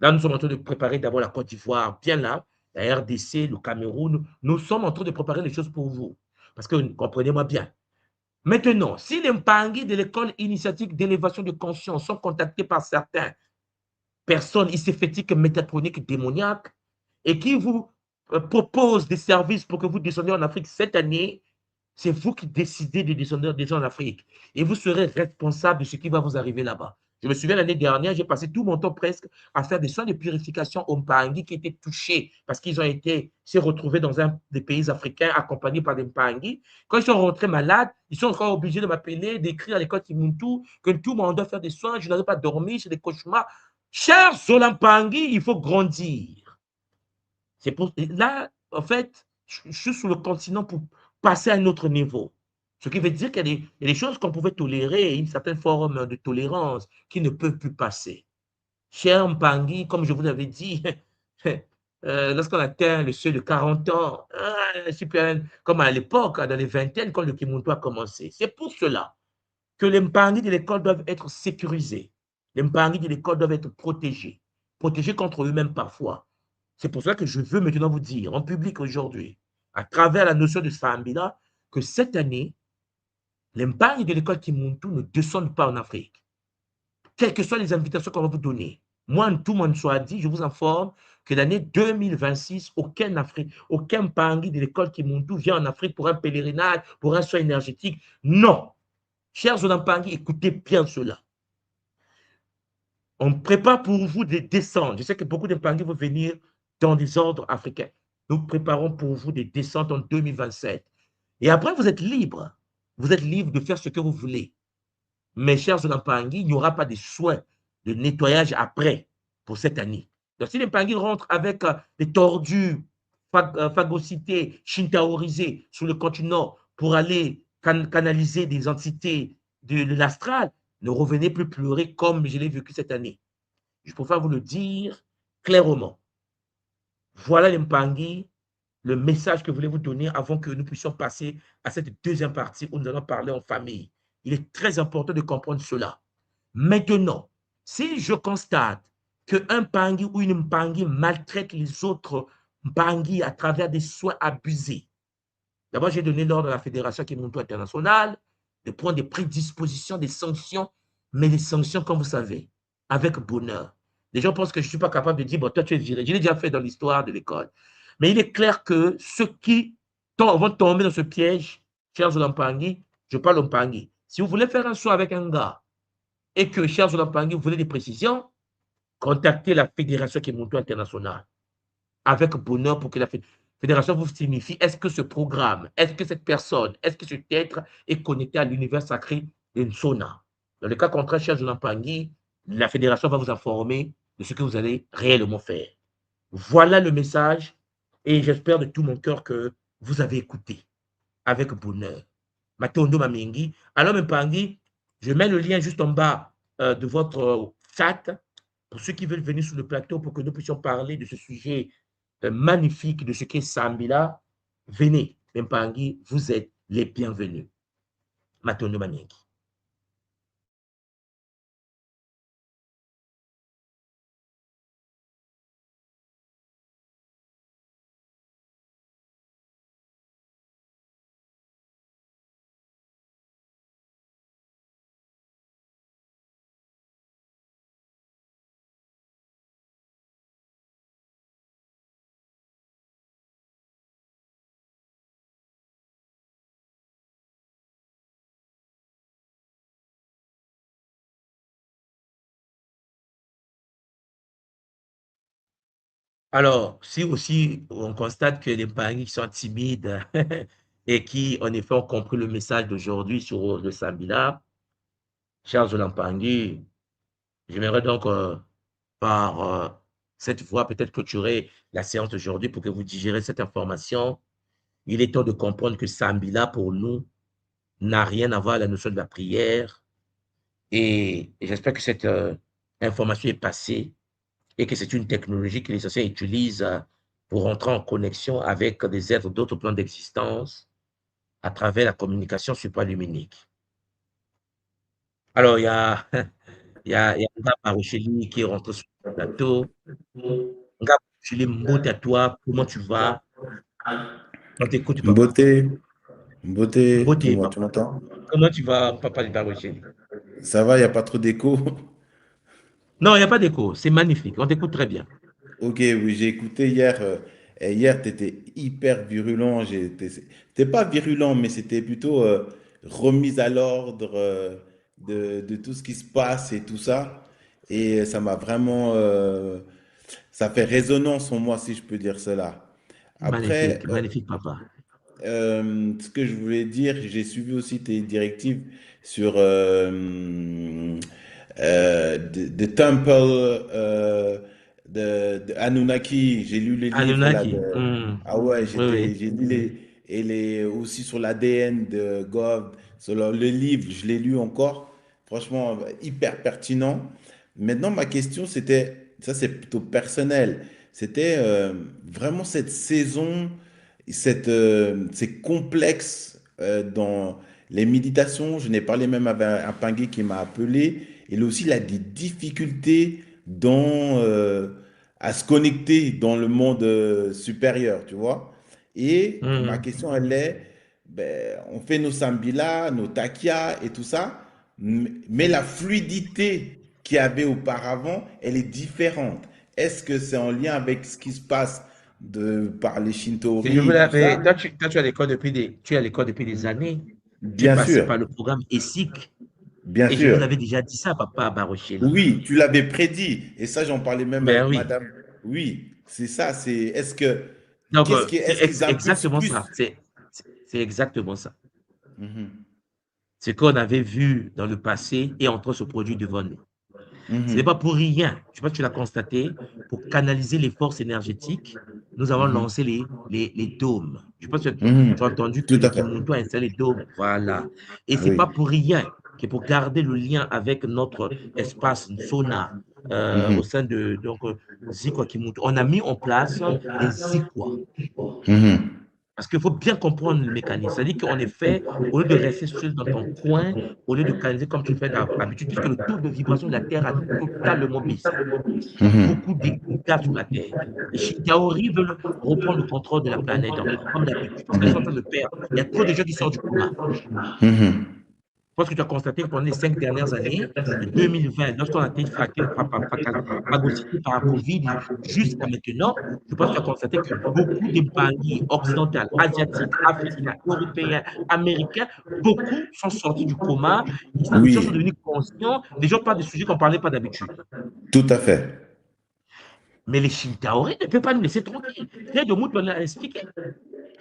Là, nous sommes en train de préparer d'abord la Côte d'Ivoire, bien là, la RDC, le Cameroun. Nous sommes en train de préparer les choses pour vous. Parce que, comprenez-moi bien. Maintenant, si les Mpangi de l'école initiatique d'élévation de conscience sont contactés par certaines personnes iséfétiques, métatroniques, démoniaques, et qui vous proposent des services pour que vous descendiez en Afrique cette année, c'est vous qui décidez de descendre en Afrique. Et vous serez responsable de ce qui va vous arriver là-bas. Je me souviens l'année dernière, j'ai passé tout mon temps presque à faire des soins de purification aux Mpangi qui étaient touchés parce qu'ils ont été se retrouvés dans un des pays africains accompagnés par des Mpangi. Quand ils sont rentrés malades, ils sont encore obligés de m'appeler, d'écrire à l'école Kimuntu que tout le monde doit faire des soins, je n'avais pas dormi, c'est des cauchemars. Cher Solampangi, il faut grandir. C'est pour là, en fait, je suis sur le continent pour passer à un autre niveau. Ce qui veut dire qu'il y a des choses qu'on pouvait tolérer, une certaine forme de tolérance qui ne peut plus passer. Cher Mpangi, comme je vous l'avais dit, lorsqu'on atteint le seuil de 40 ans, super, comme à l'époque, dans les vingtaines, quand le Kimuntu a commencé. C'est pour cela que les Mpangi de l'école doivent être sécurisés. Les Mpangi de l'école doivent être protégés. Protégés contre eux-mêmes parfois. C'est pour cela que je veux maintenant vous dire en public aujourd'hui, à travers la notion de Sambila, que cette année, les Mpangi de l'école Kimuntu ne descendent pas en Afrique. Quelles que soient les invitations qu'on va vous donner. Moi, tout le monde soit dit, je vous informe que l'année 2026, aucun Mpangi de l'école Kimuntu vient en Afrique pour un pèlerinage, pour un soin énergétique. Non. Chers Olampangi, écoutez bien cela. On prépare pour vous des descentes. Je sais que beaucoup d'Impangi vont venir dans des ordres africains. Nous préparons pour vous des descentes en 2027. Et après, vous êtes libre. Vous êtes libre de faire ce que vous voulez. Mais chers Olampangi, il n'y aura pas de soins de nettoyage après pour cette année. Donc, si les Impangi rentrent avec des tordus phagocytés, shintaorisés sur le continent pour aller canaliser des entités de l'astral, ne revenez plus pleurer comme je l'ai vécu cette année. Je préfère vous le dire clairement. Voilà les Mpangi, le message que je voulais vous donner avant que nous puissions passer à cette deuxième partie où nous allons parler en famille. Il est très important de comprendre cela. Maintenant, si je constate qu'un Mpangi ou une Mpangi maltraite les autres Mpangi à travers des soins abusés, d'abord, j'ai donné l'ordre à la Fédération Kimuntu internationale de prendre des prédispositions, des sanctions, mais des sanctions, comme vous savez, avec bonheur. Les gens pensent que je ne suis pas capable de dire, bon, toi, tu es viré. Je l'ai déjà fait dans l'histoire de l'école. Mais il est clair que ceux qui vont tomber dans ce piège, chers Olampangi, je parle Olampangi. Si vous voulez faire un soin avec un gars et que, chers Olampangi, vous voulez des précisions, contactez la Fédération Kimuntu internationale avec bonheur pour que la fédération vous signifie est-ce que ce programme, est-ce que cette personne, est-ce que cet être est connecté à l'univers sacré de Nsona. Dans le cas contraire, cher Jonathan Pangui, la fédération va vous informer de ce que vous allez réellement faire. Voilà le message et j'espère de tout mon cœur que vous avez écouté avec bonheur. Matondo Mamingi. Alors, Mpangui, je mets le lien juste en bas de votre chat pour ceux qui veulent venir sur le plateau pour que nous puissions parler de ce sujet magnifique de ce qu'est Sambila. Venez, Mpangi, vous êtes les bienvenus. Matondo Manienki. Alors, si aussi on constate que les Bangui qui sont timides et qui, en effet, ont compris le message d'aujourd'hui sur le Sambila, chers Olampangui, j'aimerais donc, par cette voie, peut-être clôturer la séance d'aujourd'hui pour que vous digérez cette information. Il est temps de comprendre que Sambila, pour nous, n'a rien à voir avec la notion de la prière. Et j'espère que cette information est passée et que c'est une technologie que les sociétés utilisent pour entrer en connexion avec des êtres d'autres plans d'existence à travers la communication supraluminique. Alors, il y a, il y a Nga Barocheli qui est rentré sur le plateau. Nga Barocheli, mot à toi, comment tu vas? On t'écoute, papa. Beauté, beauté, Beauté, tu papa. m'entends? Comment tu vas, papa de Barocheli? Ça va, il n'y a pas trop d'écho? Non, il n'y a pas d'écho, c'est magnifique, on t'écoute très bien. Ok, oui, j'ai écouté hier. Et hier, tu étais hyper virulent. T'es pas virulent, mais c'était plutôt remise à l'ordre de tout ce qui se passe et tout ça. Et ça m'a vraiment. Ça fait résonance en moi, si je peux dire cela. Après, Magnifique, magnifique, papa. ce que je voulais dire, j'ai suivi aussi tes directives sur The Temple de Anunnaki. J'ai lu les livres là Anunnaki, de. Ah ouais, oui, oui, j'ai lu les aussi sur l'ADN de God. Sur le livre, je l'ai lu encore. Franchement, hyper pertinent. Maintenant, ma question, c'était, ça c'est plutôt personnel, c'était vraiment cette saison, c'est complexe dans les méditations. Je n'ai parlé même avec un Pingué qui m'a appelé. Et aussi, il a des difficultés à se connecter dans le monde supérieur, tu vois. Et ma hum. question, elle est, ben, on fait nos sambila, nos takia et tout ça, mais la fluidité qu'il y avait auparavant, elle est différente. Est-ce que c'est en lien avec ce qui se passe par les Si je Shintori et voulais, tout mais ça? toi, tu as l'école depuis tu es à l'école depuis des années. Tu es Bien passé sûr, par le programme ESIC. bien Et je vous sûr. avais déjà dit ça, papa Barocheli. Oui, tu l'avais prédit. Et ça, j'en parlais même Ben avec oui. madame. Oui, c'est ça. Donc, Est-ce qu'ils impulsent exactement ça. plus? C'est exactement ça. Mhm, Ce qu'on avait vu dans le passé est en train de se produire devant nous. Ce n'est pas mhm, pour rien, je pense que tu l'as constaté, pour canaliser les forces énergétiques, nous avons mhm, lancé les dômes. Je pense que tu as mhm. entendu que Tout les à fait. Kimonto ont installé les dômes. Voilà. Et ce n'est pas Oui. pour rien que pour garder le lien avec notre espace sauna au Mhm, sein de Zikwa Kimonto, on a mis en place les Zikwa. mhm, Parce qu'il faut bien comprendre le mécanisme. C'est-à-dire qu'en effet, au lieu de rester seul dans ton coin, au lieu de canaliser comme tu le fais d'habitude, puisque le taux de vibration de la Terre a totalement baissé. Il y a beaucoup mhm, de dégâts sur la Terre. Les Shintaori veulent reprendre le contrôle de la planète, comme d'habitude, parce qu'ils sont en train de perdre. Il y a trop de gens qui sortent du coma. mhm. Je pense que tu as constaté que pendant les 5 dernières années, de 2020, lorsqu'on a été phagocyté par la COVID jusqu'à maintenant, je pense que tu as constaté que beaucoup de pays occidentaux, asiatiques, africains, européens, américains, beaucoup sont sortis du coma, ils sont Oui, devenus conscients, les gens parlent de sujets qu'on ne parlait pas d'habitude. tout à fait. Mais les Shintaori ne peuvent pas nous laisser tranquilles. Frère de Mout l'a expliqué.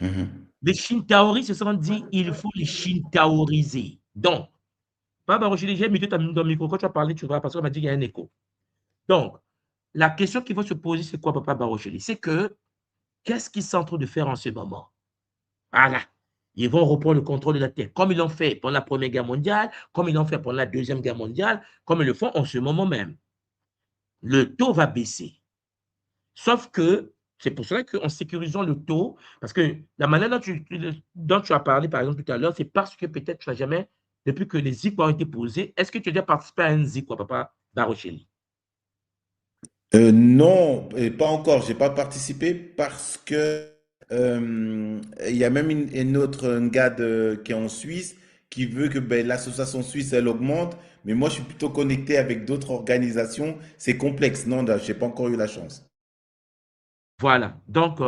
Mhm, Les Shintaori se sont dit, il faut les Shintaoriser. Donc, Papa Rocher, j'ai mis ton micro. Quand tu as parlé, tu vois, parce qu'on m'a dit qu'il y a un écho. Donc, la question qu'il faut se poser, c'est quoi, Papa Barocheli? C'est que, qu'est-ce qu'ils sont en train de faire en ce moment? Voilà. Ils vont reprendre le contrôle de la Terre, comme ils l'ont fait pendant la Première Guerre mondiale, comme ils l'ont fait pendant la Deuxième Guerre mondiale, comme ils le font en ce moment même. Le taux va baisser. Sauf que C'est pour cela qu'en sécurisant le taux, parce que la manière dont tu as parlé, par exemple, tout à l'heure, c'est parce que peut-être tu n'as jamais, depuis que les ZIC ont été posés, est-ce que tu as déjà participé à un ZIC, quoi, papa Barocheli? Non, et pas encore. J'ai pas participé parce que il y a même une autre un gars qui est en Suisse qui veut que ben, l'association suisse elle augmente, mais moi je suis plutôt connecté avec d'autres organisations. C'est complexe. Non, j'ai pas encore eu la chance. Voilà, donc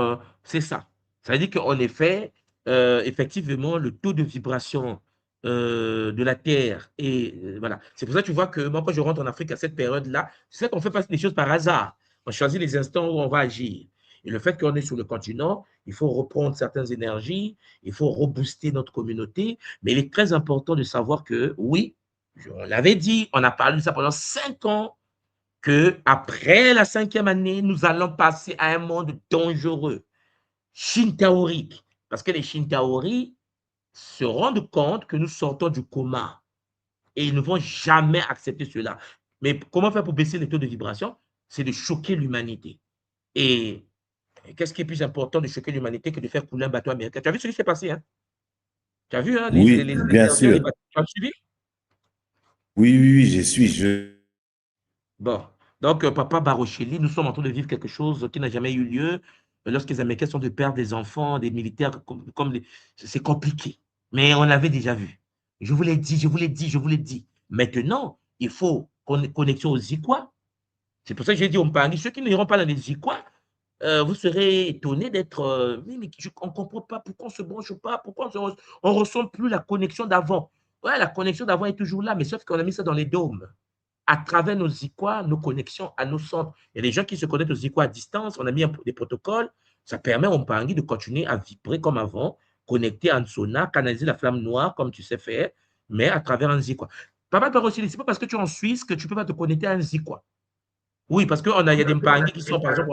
c'est ça. Ça veut dire qu'en effet, effectivement, le taux de vibration de la Terre, et voilà. C'est pour ça que tu vois que moi, quand je rentre en Afrique à cette période-là, c'est qu'on fait pas les choses par hasard. On choisit les instants où on va agir. Et le fait qu'on est sur le continent, il faut reprendre certaines énergies, il faut rebooster notre communauté, mais il est très important de savoir que, oui, on l'avait dit, on a parlé de ça pendant 5 ans, que après la 5e année, nous allons passer à un monde dangereux, shintaorique, parce que les shintaori se rendent compte que nous sortons du coma et ils ne vont jamais accepter cela. Mais comment faire pour baisser les taux de vibration? C'est de choquer l'humanité. Et qu'est-ce qui est plus important de choquer l'humanité que de faire couler un bateau américain? Tu as vu ce qui s'est passé, hein? Tu as vu, hein, Oui, les bien navires, les sûr. bateaux. Tu as suivi? Oui, oui, oui, je suis. Bon, donc papa Barocheli, nous sommes en train de vivre quelque chose qui n'a jamais eu lieu. Lorsque les Américains sont de perdre des enfants, des militaires, c'est compliqué. Mais on l'avait déjà vu. Je vous l'ai dit, je vous l'ai dit, je vous l'ai dit. Maintenant, il faut connexion aux Iquois. C'est pour ça que j'ai dit aux Mpangi, ceux qui n'iront pas dans les Iquois, vous serez étonnés d'être. Oui, mais on ne comprend pas pourquoi on ne se branche pas, pourquoi on ne ressent plus la connexion d'avant. Ouais, la connexion d'avant est toujours là, mais sauf qu'on a mis ça dans les dômes à travers nos IQA, nos connexions à nos centres. Il y a des gens qui se connectent aux IQA à distance. On a mis des protocoles. Ça permet au Mpangi de continuer à vibrer comme avant, connecter en Sona, canaliser la flamme noire comme tu sais faire, mais à travers un ZIQUA. Papa Barosili, ce n'est pas parce que tu es en Suisse que tu ne peux pas te connecter à un ZIQUA. Oui, parce qu'il y a des Mpangi qui sont, par exemple,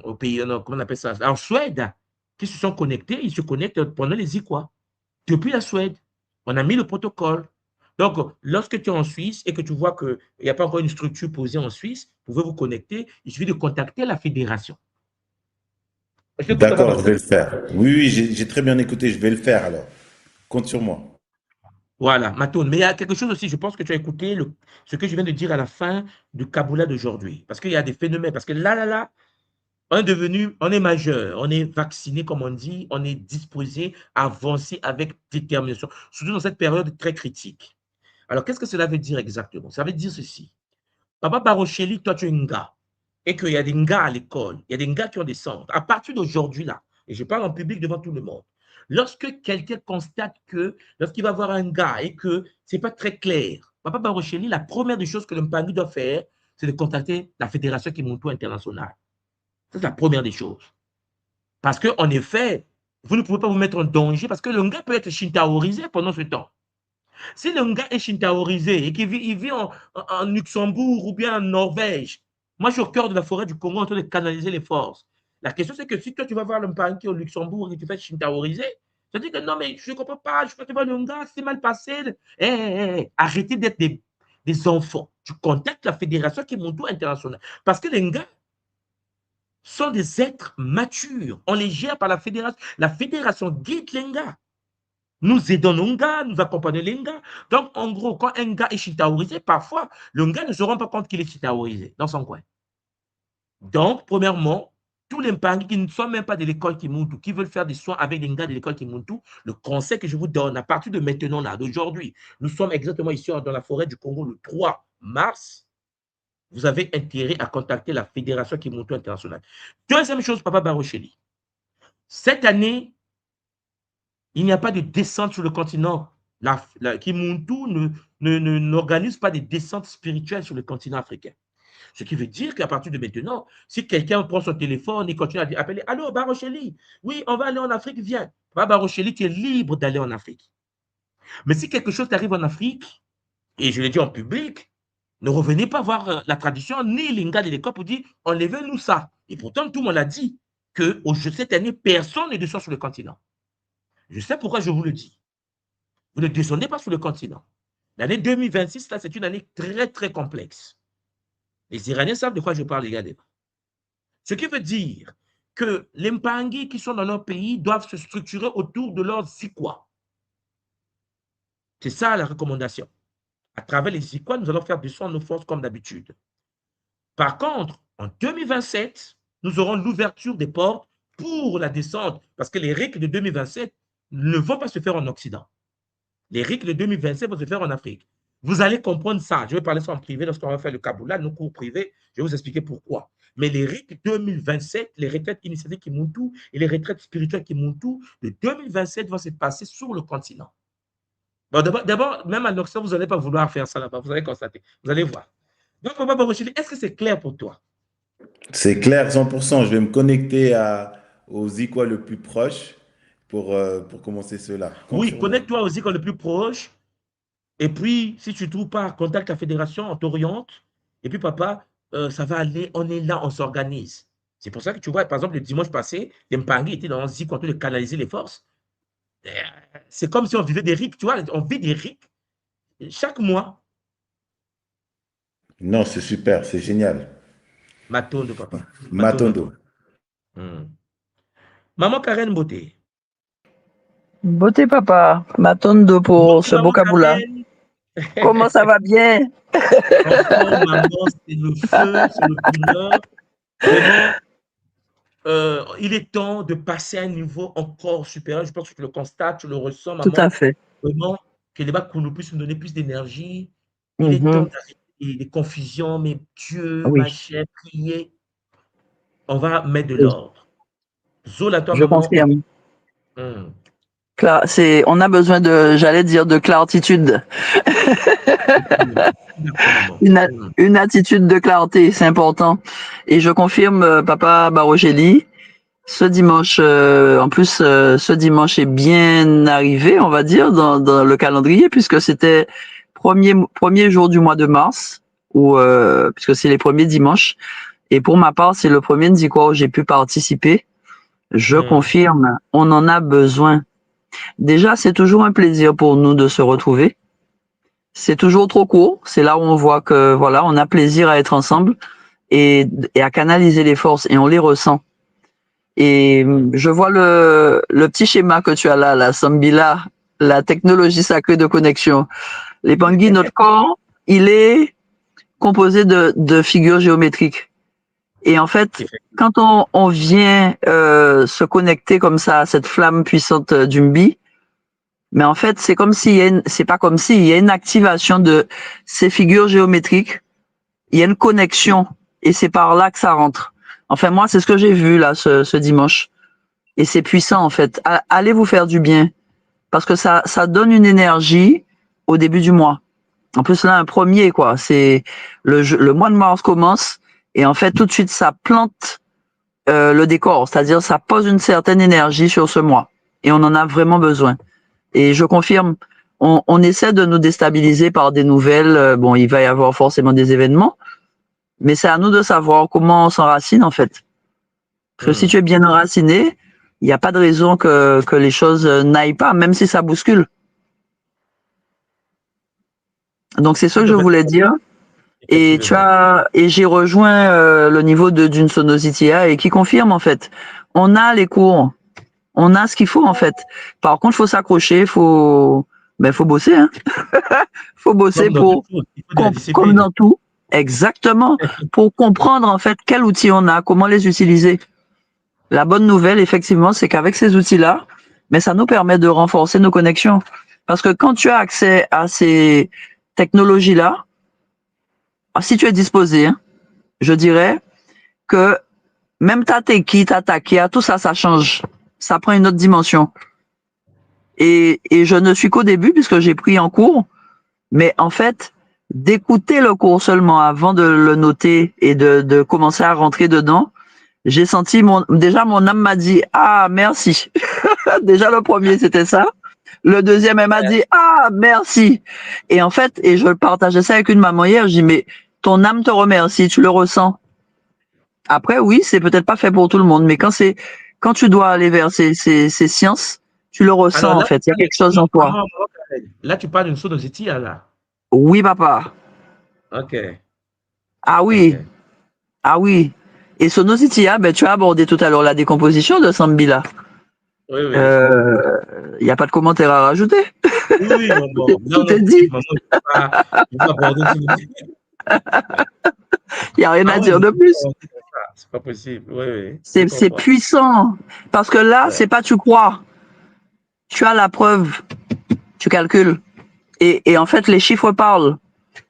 au pays, comment on appelle ça, en Suède, qui se sont connectés, ils se connectent pendant les ZIQUA. Depuis la Suède, on a mis le protocole. Donc, lorsque tu es en Suisse et que tu vois qu'il n'y a pas encore une structure posée en Suisse, vous pouvez vous connecter. Il suffit de contacter la fédération. Je t'écoute, Papa D'accord, je vais Barocheli. le faire. Oui, oui, j'ai très bien écouté. Je vais le faire alors. Compte sur moi. Voilà, Matone. Mais il y a quelque chose aussi, je pense que tu as écouté ce que je viens de dire à la fin du Kaboula d'aujourd'hui. Parce qu'il y a des phénomènes. Parce que là, on est majeur, on est vacciné, comme on dit, on est disposé à avancer avec détermination, surtout dans cette période très critique. Alors, qu'est-ce que cela veut dire exactement? Ça veut dire ceci. Papa Barocheli, toi, tu es un gars. Et qu'il y a des gars à l'école, il y a des gars qui ont des centres. À partir d'aujourd'hui, là, et je parle en public devant tout le monde, lorsque quelqu'un constate que, lorsqu'il va voir un gars et que ce n'est pas très clair, Papa Barocheli, la première des choses que le Mpangui doit faire, c'est de contacter la Fédération Kimuntu Internationale. C'est la première des choses. Parce qu'en effet, vous ne pouvez pas vous mettre en danger parce que le gars peut être shintaorisé pendant ce temps. Si le gars est shintaorisé et qu'il vit, il vit en Luxembourg ou bien en Norvège, moi je suis au cœur de la forêt du Congo en train de canaliser les forces. La question c'est que si toi tu vas voir le parent qui est au Luxembourg et tu fais shintaoriser, tu dis que non mais je ne comprends pas, je ne comprends pas le gars, c'est mal passé. Arrêtez d'être des enfants. Tu contactes la fédération qui est mon tour international. Parce que les gars sont des êtres matures. On les gère par la fédération. La fédération guide les gars. Nous aidons nos gars, nous accompagnons les gars. Donc, en gros, quand un gars est chitaorisé, parfois, le gars ne se rend pas compte qu'il est chitaorisé dans son coin. Donc, premièrement, tous les Mpangi qui ne sont même pas de l'école Kimuntu, qui veulent faire des soins avec les gars de l'école Kimuntu, le conseil que je vous donne à partir de maintenant, là, d'aujourd'hui, nous sommes exactement ici dans la forêt du Congo le 3 mars, vous avez intérêt à contacter la Fédération Kimuntu internationale. Deuxième chose, Papa Barocheli, cette année, il n'y a pas de descente sur le continent. Kimuntu n'organise pas de descente spirituelle sur le continent africain. Ce qui veut dire qu'à partir de maintenant, si quelqu'un prend son téléphone et continue à appeler, allô, Barocheli, oui, on va aller en Afrique, viens. Barocheli, tu es libre d'aller en Afrique. Mais si quelque chose t'arrive en Afrique, et je l'ai dit en public, ne revenez pas voir la tradition ni l'Inga de l'école pour dire, enlevez-nous ça. Et pourtant, tout le monde a dit que cette année, personne ne descend sur le continent. Je sais pourquoi je vous le dis. Vous ne descendez pas sur le continent. L'année 2026, là, c'est une année très, très complexe. Les Iraniens savent de quoi je parle, les gars. Ce qui veut dire que les Mpangi qui sont dans leur pays doivent se structurer autour de leurs Zikwa. C'est ça la recommandation. À travers les Zikwa, nous allons faire descendre nos forces comme d'habitude. Par contre, en 2027, nous aurons l'ouverture des portes pour la descente, parce que les RIC de 2027 ne vont pas se faire en Occident. Les RIC de 2027 vont se faire en Afrique. Vous allez comprendre ça. Je vais parler ça en privé lorsqu'on va faire le Kaboula, nos cours privés. Je vais vous expliquer pourquoi. Mais les RIC 2027, les retraites initiatives Kimuntu et les retraites spirituelles Kimuntu de 2027 vont se passer sur le continent. Bon, d'abord, même en Occident, vous n'allez pas vouloir faire ça là-bas. Vous allez constater. Vous allez voir. Donc, Papa Barochili, est-ce que c'est clair pour toi? C'est clair, 100%. Je vais me connecter au Zikwa le plus proche pour commencer cela. Oui, Confirmé. connecte-toi aussi quand le plus proche. Et puis, si tu ne trouves pas, contacte la fédération, on t'oriente. Et puis, papa, ça va aller, on est là, on s'organise. C'est pour ça que tu vois, par exemple, le dimanche passé, les Mpangi étaient dans un zik en train de canaliser les forces. C'est comme si on vivait des RIC, tu vois, on vit des RIC chaque mois. Non, c'est super, c'est génial. Matondo, papa. Matondo à Matondo. toi. Maman Karen Beauté. Beauté papa, Matondo pour Bonjour, ce maman vocabulaire. Karen. Comment ça va bien? Franchement, maman, c'est le feu, c'est le bonheur. Vraiment, il est temps de passer à un niveau encore supérieur. Je pense que tu le constates, tu le ressens, Tout à maman. fait. Vraiment, que les Bakoulou puissent nous donner plus d'énergie. Il est temps Mhm. d'arrêter les confusions, mais Dieu, ma Oui, chère, priez. On va mettre de l'ordre. Zola, toi, je maman. confirme. Hum. On a besoin de, j'allais dire, de clartitude. D'accord, maman. Une, une attitude de clarté, c'est important. Et je confirme, papa Barogeli, ce dimanche, en plus, ce dimanche est bien arrivé, on va dire, dans le calendrier, puisque c'était premier jour du mois de mars, puisque c'est les premiers dimanches. Et pour ma part, c'est le premier Ndikwa où j'ai pu participer. Je confirme, on en a besoin. Déjà, c'est toujours un plaisir pour nous de se retrouver. C'est toujours trop court. C'est là où on voit que, voilà, on a plaisir à être ensemble et à canaliser les forces et on les ressent. Et je vois le petit schéma que tu as là, la Sambila, la technologie sacrée de connexion. Les Bangui, notre corps, il est composé de figures géométriques. Et en fait, quand on vient se connecter comme ça à cette flamme puissante d'Umbi, mais en fait, c'est comme s'il c'est pas comme s'il y a une activation de ces figures géométriques, il y a une connexion et c'est par là que ça rentre. Enfin, moi, c'est ce que j'ai vu là ce dimanche. Et c'est puissant en fait. Allez vous faire du bien parce que ça donne une énergie au début du mois. En plus là, un premier quoi. C'est le mois de mars commence et en fait tout de suite ça plante le décor, c'est-à-dire ça pose une certaine énergie sur ce mois et on en a vraiment besoin. Et je confirme, on essaie de nous déstabiliser par des nouvelles. Bon, il va y avoir forcément des événements, mais c'est à nous de savoir comment on s'enracine en fait. Parce que si tu es bien enraciné, il n'y a pas de raison que les choses n'aillent pas, même si ça bouscule. Donc c'est ce que je voulais dire. Et j'ai rejoint le niveau d'une Sonositia et qui confirme en fait. On a les cours, on a ce qu'il faut en fait. Par contre, faut s'accrocher, faut bosser, hein. Faut bosser Comme dans pour, tout, il faut de la comme discipline. dans tout, exactement, pour comprendre en fait quels outils on a, comment les utiliser. La bonne nouvelle, effectivement, c'est qu'avec ces outils-là, mais ça nous permet de renforcer nos connexions. Parce que quand tu as accès à ces technologies-là, si tu es disposé, hein, je dirais que même ta Teki, ta Takia, tout ça, ça change. Ça prend une autre dimension. Et je ne suis qu'au début puisque j'ai pris en cours, mais en fait, d'écouter le cours seulement avant de le noter et de commencer à rentrer dedans, j'ai senti déjà mon âme m'a dit ah merci. Déjà le premier c'était ça. Le deuxième elle m'a dit ah merci. Et en fait je partageais ça avec une maman hier. Je dis mais ton âme te remercie, tu le ressens. Après oui c'est peut-être pas fait pour tout le monde, mais quand tu dois aller vers ces sciences, tu le ressens Alors en là, fait. Il y a quelque chose en toi. là tu parles d'une Sonozitia, là. Oui papa. Ok, Ah ok. oui. Ah oui. Et Sonositia, ben, tu as abordé tout à l'heure la décomposition de Sambila. Oui, oui. Il n'y a pas de commentaire à rajouter. Oui, maman. Non, Tout non, est dit. maman, je vais pas aborder ce Il n'y a rien Ah à ouais, dire mais de c'est pas plus. aborder comme ça. C'est pas possible. Oui, oui, je C'est comprends. puissant. Parce que là, Ouais. c'est pas tu crois. Tu as la preuve. Tu calcules. Et en fait, les chiffres parlent.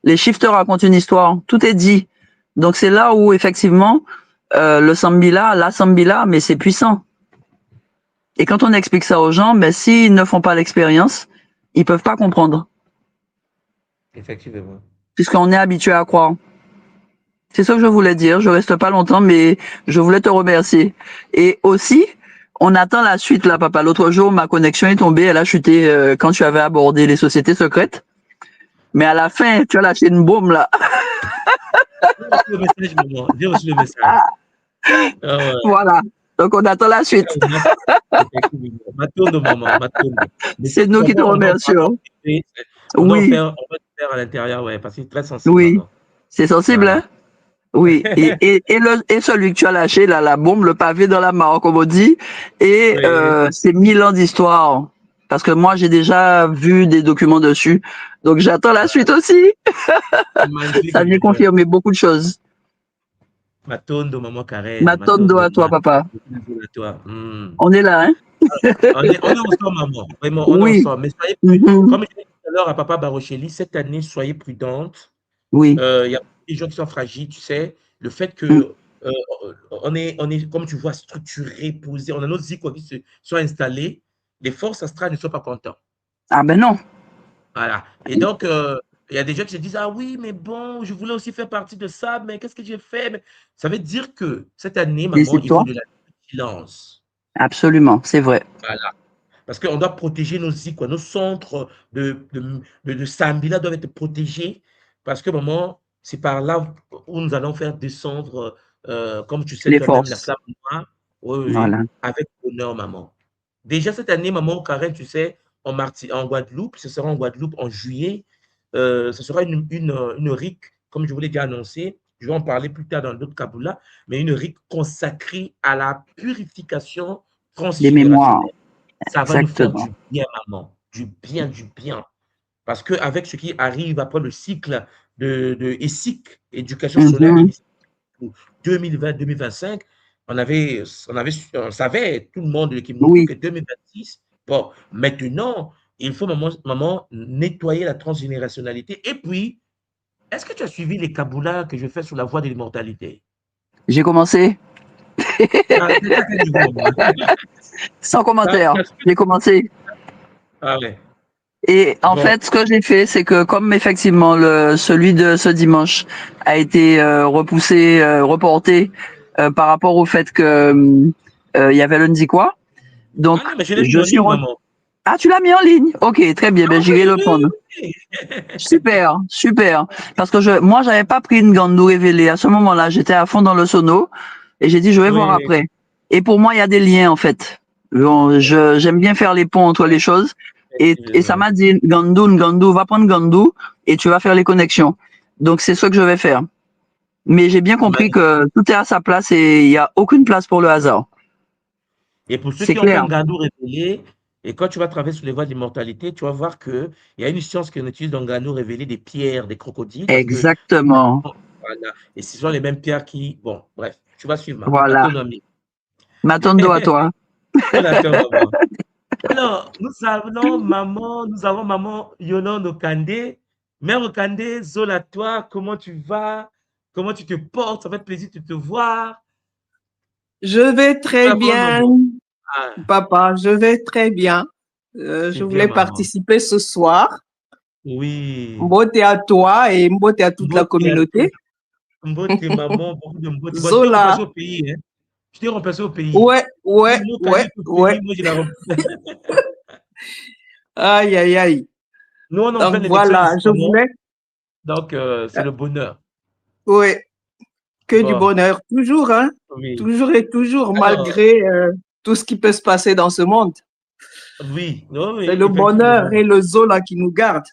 Les chiffres te racontent une histoire. Tout est dit. Donc c'est là où, effectivement, le Sambila, la Sambila, mais c'est puissant. Et quand on explique ça aux gens, ben, s'ils ne font pas l'expérience, ils peuvent pas comprendre. Effectivement. Puisqu'on est habitué à croire. C'est ça que je voulais dire. Je reste pas longtemps, mais je voulais te remercier. Et aussi, on attend la suite, là, papa. L'autre jour, ma connexion est tombée. Elle a chuté quand tu avais abordé les sociétés secrètes. Mais à la fin, tu as lâché une bombe, là. J'ai reçu le message, maman. J'ai reçu le message. Ah ouais. Voilà. Donc, on attend la suite. Effectivement. Matondo, maman. Matondo. Mais ça, C'est nous qui te on doit en parler en remercions. privé. Oui, On va le faire à l'intérieur, ouais, parce que c'est très sensible, oui. maman. C'est sensible, Voilà. hein? Oui. Et celui que tu as lâché, là, la bombe, le pavé dans la mare, comme on dit. Et Oui. c'est 1000 ans d'histoire. Parce que moi, j'ai déjà vu des documents dessus. Donc, j'attends la suite aussi. Magnifique, Ça vient maman. confirmer beaucoup de choses. Matondo, maman Karen. Ma tonne d'eau Matondo. à toi, papa. Matondo à toi. On est là, hein? On est ensemble, maman. Vraiment, on est Oui. ensemble. Mais soyez Mhm. comme je l'ai dit tout à l'heure à papa Barocheli, cette année, soyez prudente. Oui. Il y a des gens qui sont fragiles, tu sais. Le fait Mm. que on est, comme tu vois, structuré, posé, on a nos zikos qui se sont installés. Les forces astrales ne sont pas contents. Ah ben non. Voilà. Et donc, il y a des gens qui se disent, ah oui, mais bon, je voulais aussi faire partie de ça, mais qu'est-ce que j'ai fait? Mais ça veut dire que cette année, maman, il faut Décide-toi. de la vigilance. Absolument, c'est vrai. Voilà. Parce qu'on doit protéger nos quoi, nos centres de Sambila doivent être protégés. Parce que, maman, c'est par là où nous allons faire descendre, comme tu sais Les toi-même, la forces. flamme noire. Oui, oui, oui, Voilà. avec honneur, maman. Déjà cette année, maman, Karen, tu sais, en Guadeloupe, ce sera en Guadeloupe en juillet. Ce sera une RIC, comme je vous l'ai déjà annoncé. Je vais en parler plus tard dans d'autres Kabula, mais une RIC consacrée à la purification Les mémoires. transgénérationnelle. Ça va nous faire Exactement. du bien, maman. Du bien, du bien. Parce qu'avec ce qui arrive après le cycle de ESIC, éducation solaire Mhm. initiale pour 2020-2025, on savait, tout le monde de l'équipe Moutou, Oui. que 2026, bon, maintenant, il faut, maman, nettoyer la transgénérationnalité. Et puis, est-ce que tu as suivi les Kaboulas que je fais sur la voie de l'immortalité? J'ai commencé Ah, c'est à quel niveau, maman? sans T'as- commentaire. t'as suivi- J'ai commencé. Ah ouais. Et en Bon, fait, ce que j'ai fait, c'est que comme effectivement celui de ce dimanche a été repoussé, reporté par rapport au fait que il y avait lundi quoi. Donc ah non, mais je l'ai mis je en suis ligne, maman. Ah, tu l'as mis en ligne. Ok, très bien. Ah Ben j'irai oui, le oui, prendre. oui. Super, super. Parce que moi, j'avais pas pris une Gandou révélée. À ce moment-là, j'étais à fond dans le sono et j'ai dit, je vais voir Oui, après. Et pour moi, il y a des liens, en fait. Bon, j'aime bien faire les ponts entre les choses. Et ça effectivement. m'a dit, Gandou, va prendre Gandou et tu vas faire les connexions. Donc, c'est ce que je vais faire. Mais j'ai bien compris Magnifique. que tout est à sa place et il n'y a aucune place pour le hasard. Et pour ceux C'est qui ont fait clair. un Gandou révélé, et quand tu vas travailler sur les voies de l'immortalité, tu vas voir qu'il y a une science qu'on utilise dans le Gandou révélé des pierres, des crocodiles, parce que, Exactement. voilà, et ce sont les mêmes pierres qui, bon, bref, tu vas suivre, maman, Voilà. autonomie. Matondo à toi. On attend, maman. Alors, nous avons maman Yolande Okande. Mère Okande, Zola, toi, comment tu vas? Comment tu te portes? Ça fait plaisir de te voir. Je vais très La parole, bien, maman. Ah, papa, je vais très bien. c'est Je bien, voulais maman. participer ce soir. Oui. Mbote à toi et mbote à toute la Mbote à tout. communauté. Mbote, maman, beaucoup de mbote. Bon, je t'ai Zola, remplacé au pays, hein. Je t'ai remplacé au pays. ouais, Le ouais, mot ouais, Kanye au ouais. pays, moi, je l'ai remplacé. Aïe, aïe, aïe. Nous, on est en Donc pleine élection voilà, ici, je maman. voulais, Donc, c'est le bonheur. ouais, que du Bon, bonheur. Toujours, hein. oui. Toujours et toujours, Alors, malgré tout ce qui peut se passer dans ce monde. oui, oh C'est oui, le bonheur effectivement, et le Zola qui nous gardent.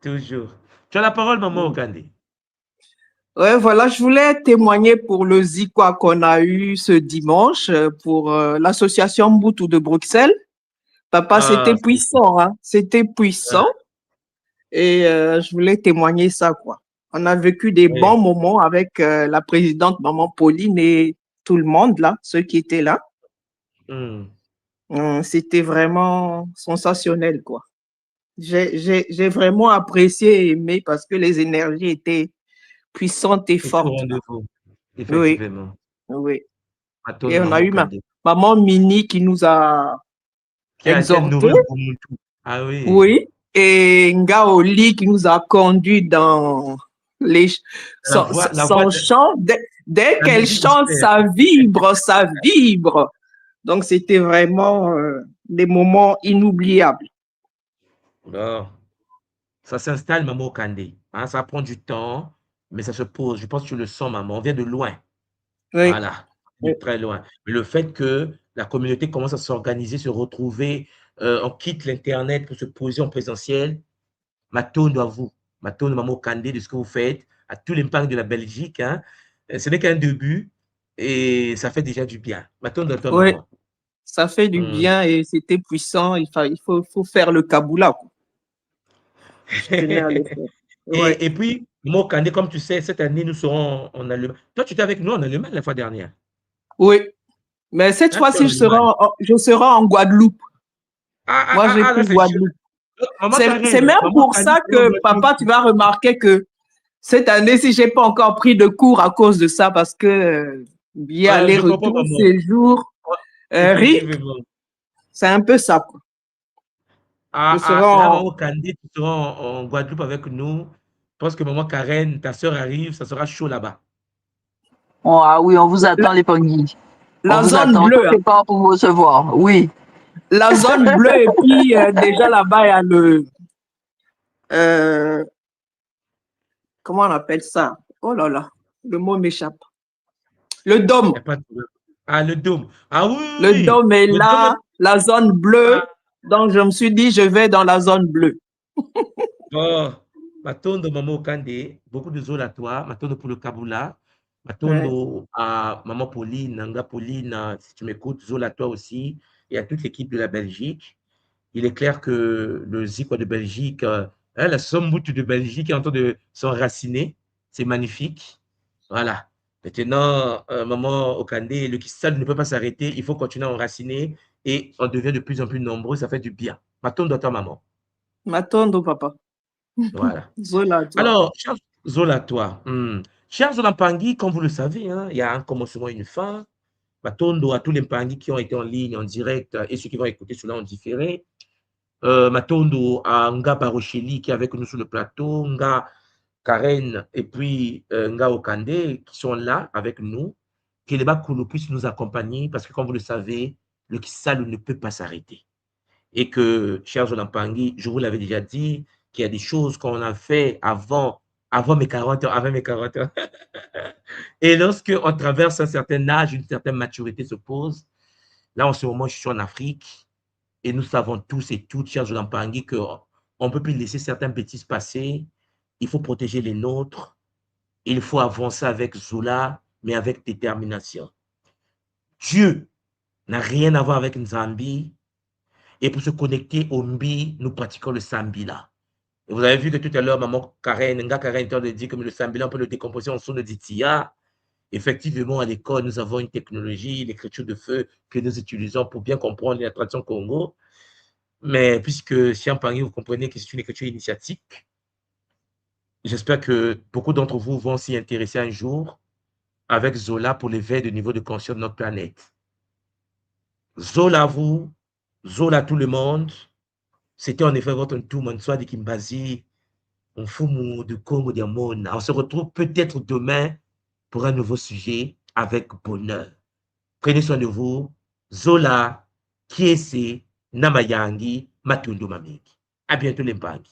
toujours. Tu as la parole, maman Mm. Okande. Ouais, voilà, je voulais témoigner pour le Zikwa qu'on a eu ce dimanche pour l'association Mbutu de Bruxelles. Papa, Ah, c'était puissant, hein? C'était puissant. Et je voulais témoigner ça, quoi. On a vécu des oui. bons moments avec la présidente Maman Pauline et tout le monde, là, ceux qui étaient là. Hmm. C'était vraiment sensationnel, quoi. J'ai vraiment apprécié et aimé parce que les énergies étaient puissantes et C'est au fortes, là. rendez-vous, Oui, effectivement. oui. Et Attends, on a Maman eu Kandé, Maman Mini qui nous a qui a été exhortés, nourri pour nous. Ah oui. oui, et Ngaoli qui nous a conduits dans les, La voix son chant. Dès la qu'elle musique chante, gospel. ça vibre, ça vibre. Donc, c'était vraiment des moments inoubliables. Bon, ça s'installe, Maman Kandé. Hein, ça prend du temps, mais ça se pose. Je pense que tu le sens, maman. On vient de loin. Oui, Voilà, de oui, très loin. Mais le fait que la communauté commence à s'organiser, se retrouver, on quitte l'Internet pour se poser en présentiel, Matondo à vous, Matondo Maman Kandé de ce que vous faites, à tout l'impact de la Belgique. Hein. Ce n'est qu'un début et ça fait déjà du bien. Matondo à toi, oui, maman. ça fait du Hmm. bien et c'était puissant. Il faut faire le Kaboula, quoi. Je tenais à le faire. Oui, Et puis, Maman Kandé, comme tu sais, cette année, nous serons en Allemagne. Toi, tu étais avec nous en Allemagne la fois dernière. oui. Mais cette Hein, tu es en fois-ci, Allemagne. je serai en Guadeloupe. Moi, j'ai Là, pris c'est sûr. Guadeloupe. Maman C'est Karen, même Maman pour Kandé ça sera en que, papa, tu Guadeloupe. vas remarquer que cette année, si j'ai pas encore pris de cours à cause de ça, parce que bien Je comprends, aller-retour, maman. séjour, Ouais, RIP, effectivement. c'est un peu ça, quoi. Je serai Là, en... Maman Kandé, tu seras en Guadeloupe avec nous. Je pense que Maman Karen, ta soeur arrive, ça sera chaud là-bas. Oh, ah oui, on vous la, attend, les Pangui. On la vous zone attend. On se bleue, hein. prépare pour vous recevoir. Oui. La zone bleue, et puis déjà là-bas, il y a euh, comment on appelle ça? Oh là là, le mot m'échappe. Le Il n'y dôme. a pas de problème. Ah, le dôme. Ah oui, oui, Le oui. dôme est Le dôme est... là, la zone bleue. Ah, Donc, je me suis dit, je vais dans la zone bleue. oh. Matondo, Maman Kandé, beaucoup de zones à toi. Matondo pour le Kaboula. Ouais. Matondo à Maman Pauline, Nanga Pauline, si tu m'écoutes, Zola à toi aussi, et à toute l'équipe de la Belgique. Il est clair que le Zikwa de Belgique, la Sombout de Belgique est en train de s'enraciner. C'est magnifique. Voilà. Maintenant, maman Okandé, le Kissal ne peut pas s'arrêter. Il faut continuer à enraciner et on devient de plus en plus nombreux. Ça fait du bien. Maintenant, d'autres maman. Matondo, papa. Voilà. Zola, toi. Alors, cher Zola, toi. Cher Zola Pangui, comme vous le savez, hein, il y a un commencement et une fin. Matondo à tous les Pangui qui ont été en ligne, en direct et ceux qui vont écouter cela en différé. Matondo à Nga Barocheli qui est avec nous sur le plateau, Nga Karen et puis Nga Okande qui sont là avec nous. Que les Bakulu puissent nous accompagner parce que, comme vous le savez, le Kissalu ne peut pas s'arrêter. Et que, cher Zolampangi, je vous l'avais déjà dit, qu'il y a des choses qu'on a fait avant mes 40 ans, avant mes 40 ans. Et lorsque on traverse un certain âge, une certaine maturité se pose, là, en ce moment, je suis en Afrique. Et nous savons tous et toutes, chers Zolampangi, qu'on ne peut plus laisser certaines bêtises passer. Il faut protéger les nôtres. Il faut avancer avec Zola, mais avec détermination. Dieu n'a rien à voir avec Nzambi. Et pour se connecter au Mbi, nous pratiquons le Sambila. Et vous avez vu que tout à l'heure, maman Karen, Nga Karen était en train de dire que le Sambila, on peut le décomposer en son de Ditia. Effectivement, à l'école, nous avons une technologie, l'écriture de feu que nous utilisons pour bien comprendre la tradition Congo. Mais puisque Chiampangui, vous comprenez que c'est une écriture initiatique, j'espère que beaucoup d'entre vous vont s'y intéresser un jour avec Zola pour l'éveil du niveau de conscience de notre planète. Zola vous, Zola tout le monde. C'était en effet votre tout monde, soit de Kimbazi, on fumu de Congo de Mona. On se retrouve peut-être demain pour un nouveau sujet avec bonheur. Prenez soin de vous. Zola, Kiese, Namayangi, Matundu Mamiki. À bientôt les bagues.